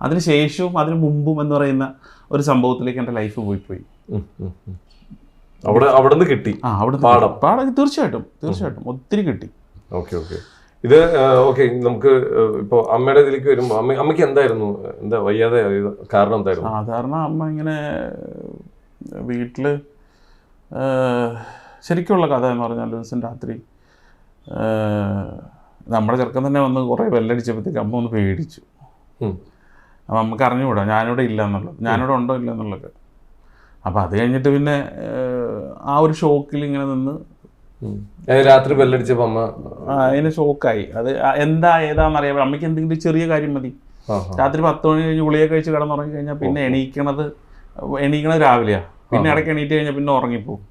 അതിന് ശേഷവും അതിന് മുമ്പും എന്ന് പറയുന്ന ഒരു സംഭവത്തിലേക്ക് എൻ്റെ ലൈഫ് പോയി. അവിടെ കിട്ടി പാഠം തീർച്ചയായിട്ടും ഒത്തിരി കിട്ടി. ഓക്കെ ഇത് ഓക്കെ. നമുക്ക് ഇപ്പോൾ അമ്മയുടെ ഇതിലേക്ക് വരുമ്പോൾ അമ്മയ്ക്ക് എന്താ വയ്യാതെ കാരണം എന്തായിരുന്നു? സാധാരണ അമ്മ ഇങ്ങനെ വീട്ടിൽ ശരിക്കുള്ള കഥ എന്ന് പറഞ്ഞാൽ ഒരു ദിവസം രാത്രി നമ്മുടെ ചെറുക്കൻ തന്നെ വന്ന് കുറേ വെല്ലടിച്ചപ്പോഴത്തേക്ക് അമ്മ ഒന്ന് പേടിച്ചു. അപ്പം നമുക്ക് അറിഞ്ഞുകൂടാ ഞാനിവിടെ ഇല്ല എന്നുള്ളത്, ഞാനിവിടെ ഉണ്ടോ ഇല്ല എന്നുള്ളത്. അപ്പം അത് കഴിഞ്ഞിട്ട് പിന്നെ ആ ഒരു ഷോക്കിൽ ഇങ്ങനെ നിന്ന് രാത്രി ബെല്ലടിച്ചപ്പോൾ അമ്മ അതിന് ഷോക്കായി. അത് ഏതാണെന്നറിയാം. അമ്മയ്ക്ക് എന്തെങ്കിലും ചെറിയ കാര്യം മതി. രാത്രി 10 മണി കഴിഞ്ഞ് ഗുളിക കഴിച്ച് കിടന്നുറങ്ങി കഴിഞ്ഞാൽ പിന്നെ എണീക്കണത് രാവിലെയാണ്. പിന്നെ ഇടയ്ക്ക് എണീറ്റ് കഴിഞ്ഞാൽ പിന്നെ ഉറങ്ങിപ്പോവും.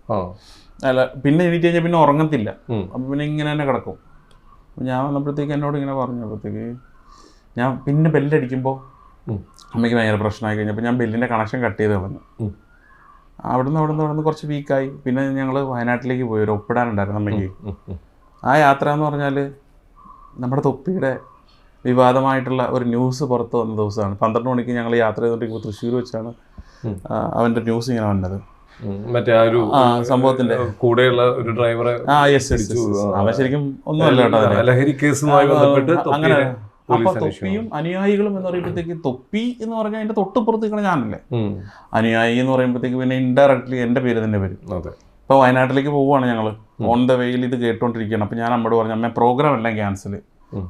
അല്ല, പിന്നെ എണീറ്റ് കഴിഞ്ഞാൽ പിന്നെ ഉറങ്ങത്തില്ല. അപ്പം പിന്നെ ഇങ്ങനെ തന്നെ കിടക്കും. ഞാൻ വന്നപ്പോഴത്തേക്ക് എന്നോട് ഇങ്ങനെ പറഞ്ഞപ്പോഴത്തേക്ക് ഞാൻ പിന്നെ ബെല്ലടിക്കുമ്പോൾ അമ്മയ്ക്ക് ഭയങ്കര പ്രശ്നമായി കഴിഞ്ഞപ്പോൾ ഞാൻ ബെല്ലിൻ്റെ കണക്ഷൻ കട്ട് ചെയ്ത് കളഞ്ഞു. അവിടുന്ന് കുറച്ച് വീക്കായി. പിന്നെ ഞങ്ങൾ വയനാട്ടിലേക്ക് പോയി, ഒരു ഒപ്പിടാനുണ്ടായിരുന്നു അമ്മയ്ക്ക്. ആ യാത്ര എന്ന് പറഞ്ഞാൽ നമ്മുടെ തൊപ്പിയുടെ വിവാദമായിട്ടുള്ള ഒരു ന്യൂസ് പുറത്ത് വന്ന ദിവസമാണ്. 12 മണിക്ക് ഞങ്ങൾ യാത്ര ചെയ്തുകൊണ്ടിരിക്കുമ്പോൾ തൃശ്ശൂർ വെച്ചാണ് അവൻ്റെ ന്യൂസ് ഇങ്ങനെ വന്നത്. മറ്റേ ആ ഒരു സംഭവത്തിന്റെ കൂടെയുള്ള ഒരു ഡ്രൈവറെ അവൻ ശരിക്കും ഒന്നുമല്ല കേട്ടോ, ലഹരി കേസുമായി ബന്ധപ്പെട്ട് അങ്ങനെ. അപ്പൊ തൊപ്പിയും അനുയായികളും എന്ന് പറയുമ്പോഴത്തേക്ക് തൊപ്പി എന്ന് പറഞ്ഞാൽ അതിന്റെ തൊട്ടുപുറത്ത് നിൽക്കണ ഞാനല്ലേ. അനുയായി എന്ന് പറയുമ്പോഴത്തേക്ക് പിന്നെ ഇൻഡയറക്ട്ലി എൻ്റെ പേര് തന്നെ വരും. ഇപ്പോൾ വയനാട്ടിലേക്ക് പോവുകയാണ് ഞങ്ങൾ. ഓൺ ദ വേയിൽ ഇത് കേട്ടോണ്ടിരിക്കുകയാണ്. അപ്പോൾ ഞാൻ അമ്മയോട് പറഞ്ഞു, അമ്മ പ്രോഗ്രാം എല്ലാം ക്യാൻസൽ.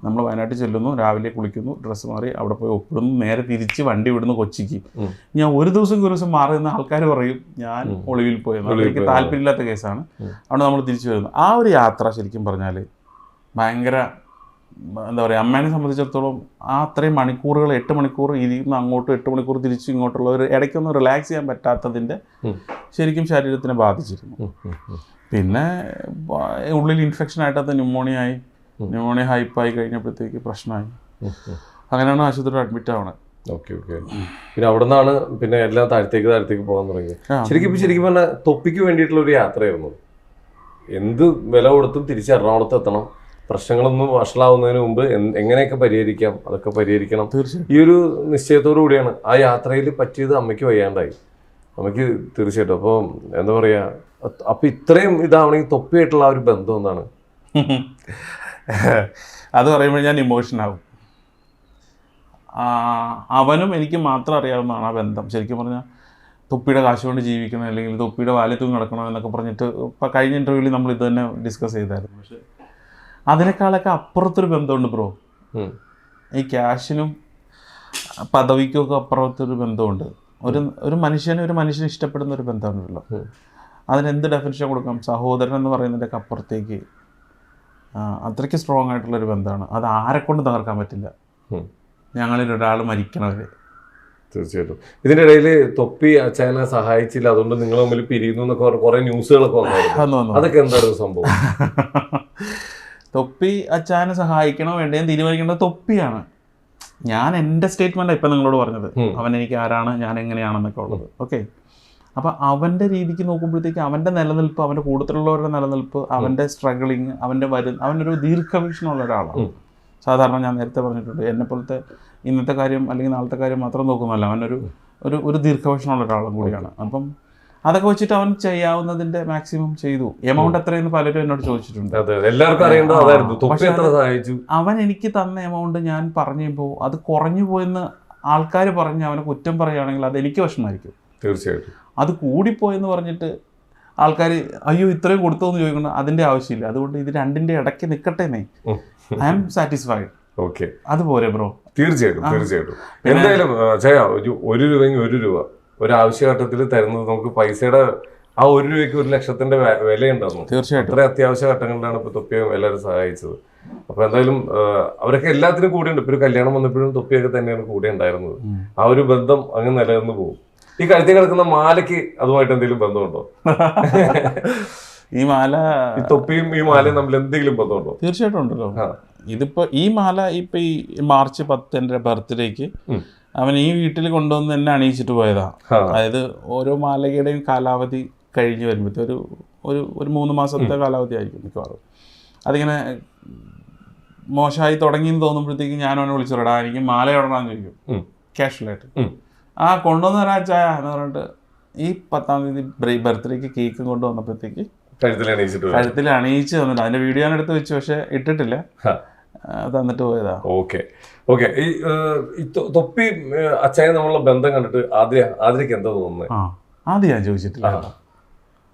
നമ്മൾ വയനാട്ടിൽ ചെല്ലുന്നു, രാവിലെ കുളിക്കുന്നു, ഡ്രസ്സ് മാറി അവിടെ പോയി ഒപ്പിടുന്നു, നേരെ തിരിച്ച് വണ്ടി വിടുന്നു കൊച്ചിക്ക്. ഞാൻ ഒരു ദിവസം മാറി നിന്ന് ആൾക്കാർ പറയും ഞാൻ ഒളിവിൽ പോയെന്ന്. എനിക്ക് താല്പര്യമില്ലാത്ത കേസാണ്. അവിടെ നമ്മൾ തിരിച്ചു വരുന്നു. ആ ഒരു യാത്ര ശരിക്കും പറഞ്ഞാൽ ഭയങ്കര എന്താ പറയുക, അമ്മേനെ സംബന്ധിച്ചിടത്തോളം ആ അത്രയും മണിക്കൂറുകൾ 8 മണിക്കൂർ ഇരുന്ന് അങ്ങോട്ടും 8 മണിക്കൂർ തിരിച്ചും ഇങ്ങോട്ടുള്ള ഒരു ഇടയ്ക്കൊന്ന് റിലാക്സ് ചെയ്യാൻ പറ്റാത്തതിൻ്റെ ശരിക്കും ശരീരത്തിനെ ബാധിച്ചിരുന്നു. പിന്നെ ഉള്ളിൽ ഇൻഫെക്ഷനായിട്ട് അത് ന്യൂമോണിയ ഹൈപ്പായി കഴിഞ്ഞപ്പോഴത്തേക്ക് പ്രശ്നമായി. അങ്ങനെയാണ് ആശുപത്രിയിൽ അഡ്മിറ്റ് ആവണത്. ഓക്കെ. പിന്നെ അവിടെ നിന്നാണ് പിന്നെ എല്ലാം താഴത്തേക്ക് പോകാൻ തുടങ്ങിയത്. ശരിക്കും പറഞ്ഞാൽ തൊപ്പിക്ക് വേണ്ടിയിട്ടുള്ള ഒരു യാത്രയായിരുന്നു. എന്ത് വില കൊടുത്തും തിരിച്ച് എറണാകുളത്ത് എത്തണം, പ്രശ്നങ്ങളൊന്നും വഷളാവുന്നതിന് മുമ്പ് എങ്ങനെയൊക്കെ പരിഹരിക്കാം അതൊക്കെ പരിഹരിക്കണം. ഈ ഒരു നിശ്ചയത്തോടു കൂടിയാണ് ആ യാത്രയിൽ പറ്റിയത്. അമ്മയ്ക്ക് വയ്യാണ്ടായി, അമ്മയ്ക്ക് തീർച്ചയായിട്ടും. അപ്പോൾ എന്താ പറയുക, അപ്പം ഇത്രയും ഇതാവണമെങ്കിൽ തൊപ്പിയായിട്ടുള്ള ആ ഒരു ബന്ധം എന്താണ്? അത് പറയുമ്പോൾ ഞാൻ ഇമോഷനാവും. അവനും എനിക്ക് മാത്രം അറിയാവുന്നതാണ് ആ ബന്ധം. ശരിക്കും പറഞ്ഞാൽ തൊപ്പിയുടെ കാശ് കൊണ്ട് ജീവിക്കണം, അല്ലെങ്കിൽ തൊപ്പിയുടെ വാലത്തും കിടക്കണം എന്നൊക്കെ പറഞ്ഞിട്ട് ഇപ്പം കഴിഞ്ഞ ഇൻ്റർവ്യൂവിൽ നമ്മൾ ഇത് തന്നെ ഡിസ്കസ് ചെയ്തായിരുന്നു. പക്ഷേ അതിനേക്കാളൊക്കെ അപ്പുറത്തൊരു ബന്ധമുണ്ട് ബ്രോ. ഈ ക്യാഷിനും പദവിക്കും ഒക്കെ അപ്പുറത്തൊരു ബന്ധമുണ്ട്. ഒരു മനുഷ്യനെ ഇഷ്ടപ്പെടുന്ന ഒരു ബന്ധമുണ്ടല്ലോ, അതിനെന്ത് ഡെഫിനിഷൻ കൊടുക്കാം? സഹോദരൻ എന്ന് പറയുന്നതിൻ്റെയൊക്കെ അപ്പുറത്തേക്ക് അത്രയ്ക്ക് സ്ട്രോങ് ആയിട്ടുള്ളൊരു ബന്ധമാണ്. അത് ആരെക്കൊണ്ട് തകർക്കാൻ പറ്റില്ല, ഞങ്ങളിൽ ഒരാൾ മരിക്കണവരെ. തീർച്ചയായിട്ടും. ഇതിൻ്റെ ഇടയിൽ തൊപ്പി അച്ചായനെ സഹായിച്ചില്ല, അതുകൊണ്ട് നിങ്ങൾ തമ്മിൽ പിരിയുന്നു എന്നൊക്കെ കുറേ ന്യൂസുകളൊക്കെ വന്നു. അതൊക്കെ എന്തായിരുന്നു സംഭവം? തൊപ്പി അച്ചായനെ സഹായിക്കണോ വേണ്ടതെന്ന് തീരുമാനിക്കേണ്ടത് തൊപ്പിയാണ്. ഞാൻ എൻ്റെ സ്റ്റേറ്റ്മെൻറ്റാണ് ഇപ്പം നിങ്ങളോട് പറഞ്ഞത്. അവൻ എനിക്ക് ആരാണ്, ഞാൻ എങ്ങനെയാണെന്നൊക്കെ ഉള്ളത്. ഓക്കെ, അപ്പോൾ അവൻ്റെ രീതിക്ക് നോക്കുമ്പോഴത്തേക്ക് അവൻ്റെ നിലനിൽപ്പ്, അവൻ്റെ കൂട്ടത്തിലുള്ളവരുടെ നിലനിൽപ്പ്, അവൻ്റെ സ്ട്രഗിളിങ്, അവനൊരു ദീർഘവീക്ഷണമുള്ള ഒരാളാണ്. സാധാരണ ഞാൻ നേരത്തെ പറഞ്ഞിട്ടുണ്ട്, എന്നെപ്പോലത്തെ ഇന്നത്തെ കാര്യം അല്ലെങ്കിൽ നാളത്തെ കാര്യം മാത്രം നോക്കുന്നതല്ല, അവനൊരു ദീർഘവീക്ഷണമുള്ള ഒരാളും കൂടിയാണ്. അപ്പം അതൊക്കെ വെച്ചിട്ട് അവൻ ചെയ്യാവുന്നതിൻ്റെ മാക്സിമം ചെയ്തു. എമൗണ്ട് എത്രയെന്ന് പലരും എന്നോട് ചോദിച്ചിട്ടുണ്ട്. അവൻ എനിക്ക് തന്ന എമൗണ്ട് ഞാൻ പറഞ്ഞപ്പോൾ അത് കുറഞ്ഞു പോയെന്ന് ആൾക്കാർ പറഞ്ഞ് അവനെ കുറ്റം പറയുകയാണെങ്കിൽ അത് എനിക്ക് വിഷമമായിരിക്കും. തീർച്ചയായിട്ടും. അത് കൂടിപ്പോയെന്ന് പറഞ്ഞിട്ട് ആൾക്കാർ അയ്യോ ഇത്രയും കൊടുത്തോ എന്ന് ചോദിക്കണം, അതിൻ്റെ ആവശ്യമില്ല. അതുകൊണ്ട് ഇത് രണ്ടിൻ്റെ ഇടയ്ക്ക് നിൽക്കട്ടെന്നേ. I am satisfied. ഓക്കെ, അതുപോലെ ബ്രോ. തീർച്ചയായിട്ടും. എന്തായാലും ചായ ഒരു രൂപയെങ്കിൽ 1 രൂപ ഒരാവശ്യഘട്ടത്തിൽ തരുന്നത് നമുക്ക് പൈസയുടെ ആ 1 രൂപയ്ക്ക് 1 ലക്ഷത്തിന്റെ വിലയുണ്ടായിരുന്നു. തീർച്ചയായിട്ടും. അത്ര അത്യാവശ്യ ഘട്ടങ്ങളിലാണ് ഇപ്പൊ തൊപ്പിയും എല്ലാവരും സഹായിച്ചത്. അപ്പൊ എന്തായാലും അവരൊക്കെ എല്ലാത്തിനും കൂടെയുണ്ട്. ഇപ്പൊ ഒരു കല്യാണം വന്നപ്പോഴും തൊപ്പിയൊക്കെ തന്നെയാണ് കൂടെ ഉണ്ടായിരുന്നത്. ആ ഒരു ബന്ധം അങ്ങ് നിലനിന്ന് പോകും. ഈ കഴുത്തിൽ കിടക്കുന്ന മാലയ്ക്ക് അതുമായിട്ട് എന്തെങ്കിലും ബന്ധമുണ്ടോ? ഈ മാല, ഈ തൊപ്പിയും ഈ മാലയും തമ്മിൽ എന്തെങ്കിലും ബന്ധമുണ്ടോ? തീർച്ചയായിട്ടും ഉണ്ടല്ലോ. ഇതിപ്പോ ഈ മാല ഇപ്പൊ ഈ March 10 എൻ്റെ ബർത്ത്ഡേക്ക് അവൻ ഈ വീട്ടിൽ കൊണ്ടുവന്ന് എന്നെ അണിയിച്ചിട്ട് പോയതാ. അതായത് ഓരോ മാലയുടെയും കാലാവധി കഴിഞ്ഞ് വരുമ്പോഴത്തെ ഒരു 3 മാസത്തെ കാലാവധി ആയിരിക്കും മിക്കവാറും. അതിങ്ങനെ മോശമായി തുടങ്ങിയെന്ന് തോന്നുമ്പോഴത്തേക്കും ഞാൻ അവനെ വിളിച്ചിടാ എനിക്ക് മാല ഇടണമെന്ന് ചോദിക്കും ക്യാഷ്വലായിട്ട്. കൊണ്ടുവന്ന് തരാച്ചായ എന്ന് പറഞ്ഞിട്ട് ഈ 10-ാം തീയതി ബർത്ത്ഡേക്ക് കേക്ക് കൊണ്ടുവന്നപ്പോഴത്തേക്ക് കഴുത്തിൽ അണിയിച്ച് തന്നിട്ട് അതിന്റെ വീഡിയോ ഞാൻ എടുത്ത് വെച്ചു, പക്ഷെ ഇട്ടിട്ടില്ല, തന്നിട്ട് പോയതാ. ഓക്കെ. ഈ തൊപ്പി അച്ചായ നമ്മളുള്ള ബന്ധം കണ്ടിട്ട് ആതിരയ്ക്ക് എന്താ തോന്നുന്നത്? ആദ്യം ഞാൻ ചോദിച്ചിട്ടില്ല.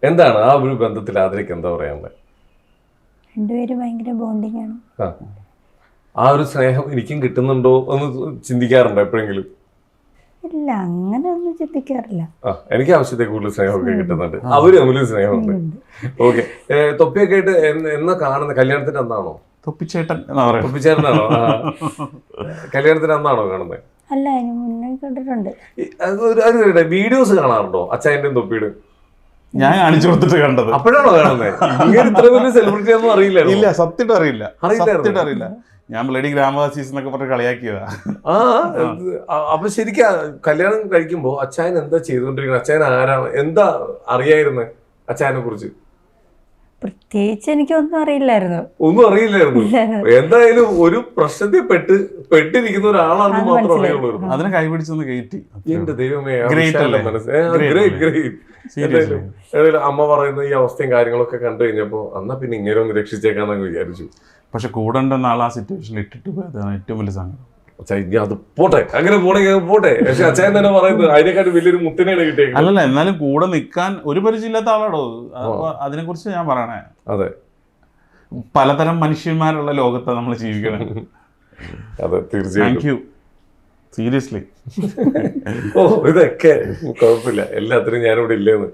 എന്താണ് ആ ഒരു ബന്ധത്തിൽ ആതിരയ്ക്ക് എന്താ പറയാനുള്ളത്? രണ്ടുപേരും ഭയങ്കര ബോണ്ടിങ് ആണ്. ആ ഒരു സ്നേഹം എനിക്കും കിട്ടുന്നുണ്ടോ എന്ന് ചിന്തിക്കാറുണ്ടോ എപ്പോഴെങ്കിലും? ഇല്ല, അങ്ങനെ ഒന്നും ചിന്തിക്കാറില്ല. എനിക്ക് ആവശ്യത്തേക്ക് കൂടുതൽ സ്നേഹമൊക്കെ കിട്ടുന്നുണ്ട്, അവര് തമ്മിലും സ്നേഹമുണ്ട്. ഓക്കെ. തൊപ്പിയൊക്കെ ആയിട്ട് എന്നാ കാണുന്നത്? കല്യാണത്തിന്റെ അന്നാണോ? തൊപ്പിച്ചേട്ടനാണോ? കല്യാണത്തിന് അന്നാണോ കാണുന്നത്? അല്ല, അതിന് മുന്നേ കണ്ടിട്ടുണ്ട്. വീഡിയോസ് കാണാറുണ്ടോ അച്ചായന്റെയും തൊപ്പിയുടെ? ഞാൻ കാണിച്ചു കൊടുത്തിട്ട് കണ്ടത്. അപ്പോഴാണോ കാണുന്നത്? ഇത്ര വലിയ സെലിബ്രിറ്റി ഒന്നും അറിയില്ല. ഇല്ല, സത്യമായിട്ട് അറിയില്ല. ഞാൻ ബ്ലഡി ഗ്രാമവാസീസ് എന്നൊക്കെ പറഞ്ഞ് കളിയാക്കിയതാ. അപ്പൊ ശരിക്കും കല്യാണം കഴിക്കുമ്പോ അച്ചായൻ എന്താ ചെയ്തുകൊണ്ടിരിക്കുന്നത്? അച്ചായൻ ആരാണ്? എന്താ അറിയായിരുന്നത് അച്ചായനെ കുറിച്ച്? പ്രത്യേകിച്ച് എനിക്കൊന്നും അറിയില്ലായിരുന്നു. ഒന്നും അറിയില്ലായിരുന്നു. എന്തായാലും ഒരു പ്രശ്നത്തിൽ പെട്ടിരിക്കുന്ന ഒരാളാണെന്ന് മാത്രം അറിയുള്ളൂ. അതിനെ കൈപിടിച്ചൊന്ന് കയറ്റി. എന്റെ ദൈവമേ, അമ്മ പറയുന്ന ഈ അവസ്ഥയും കാര്യങ്ങളൊക്കെ കണ്ടു കഴിഞ്ഞപ്പോ എന്നാ പിന്നെ ഇങ്ങനെ ഒന്ന് രക്ഷിച്ചേക്കാന്നങ്ങ് വിചാരിച്ചു. പക്ഷെ കൂടെ ഉണ്ടെന്ന ആൾ ആ സിറ്റുവേഷനിൽ ഇട്ടിട്ട് പോയതാണ് ഏറ്റവും വലിയ സംഗതി. അത് പോട്ടെ, അങ്ങനെ പോണെങ്കിൽ പോട്ടെ. പക്ഷെ അച്ചായൻ തന്നെ പറയുന്നത് അതിനെക്കാട്ടും വലിയൊരു മുത്തിനെയാണ് കിട്ടിയത്. അല്ലല്ല, എന്നാലും കൂടെ നിൽക്കാൻ ഒരു പരിചയമില്ലാത്ത ആളാടോ. അതിനെ കുറിച്ച് ഞാൻ പറയണേ. അതെ, പലതരം മനുഷ്യന്മാരുള്ള ലോകത്താണ് നമ്മൾ ജീവിക്കണം. അതെ, തീർച്ചയായും. സീരിയസ്ലി. ഇതൊക്കെ കുഴപ്പമില്ല, എല്ലാത്തിനും ഞാനിവിടെ ഇല്ലെന്ന്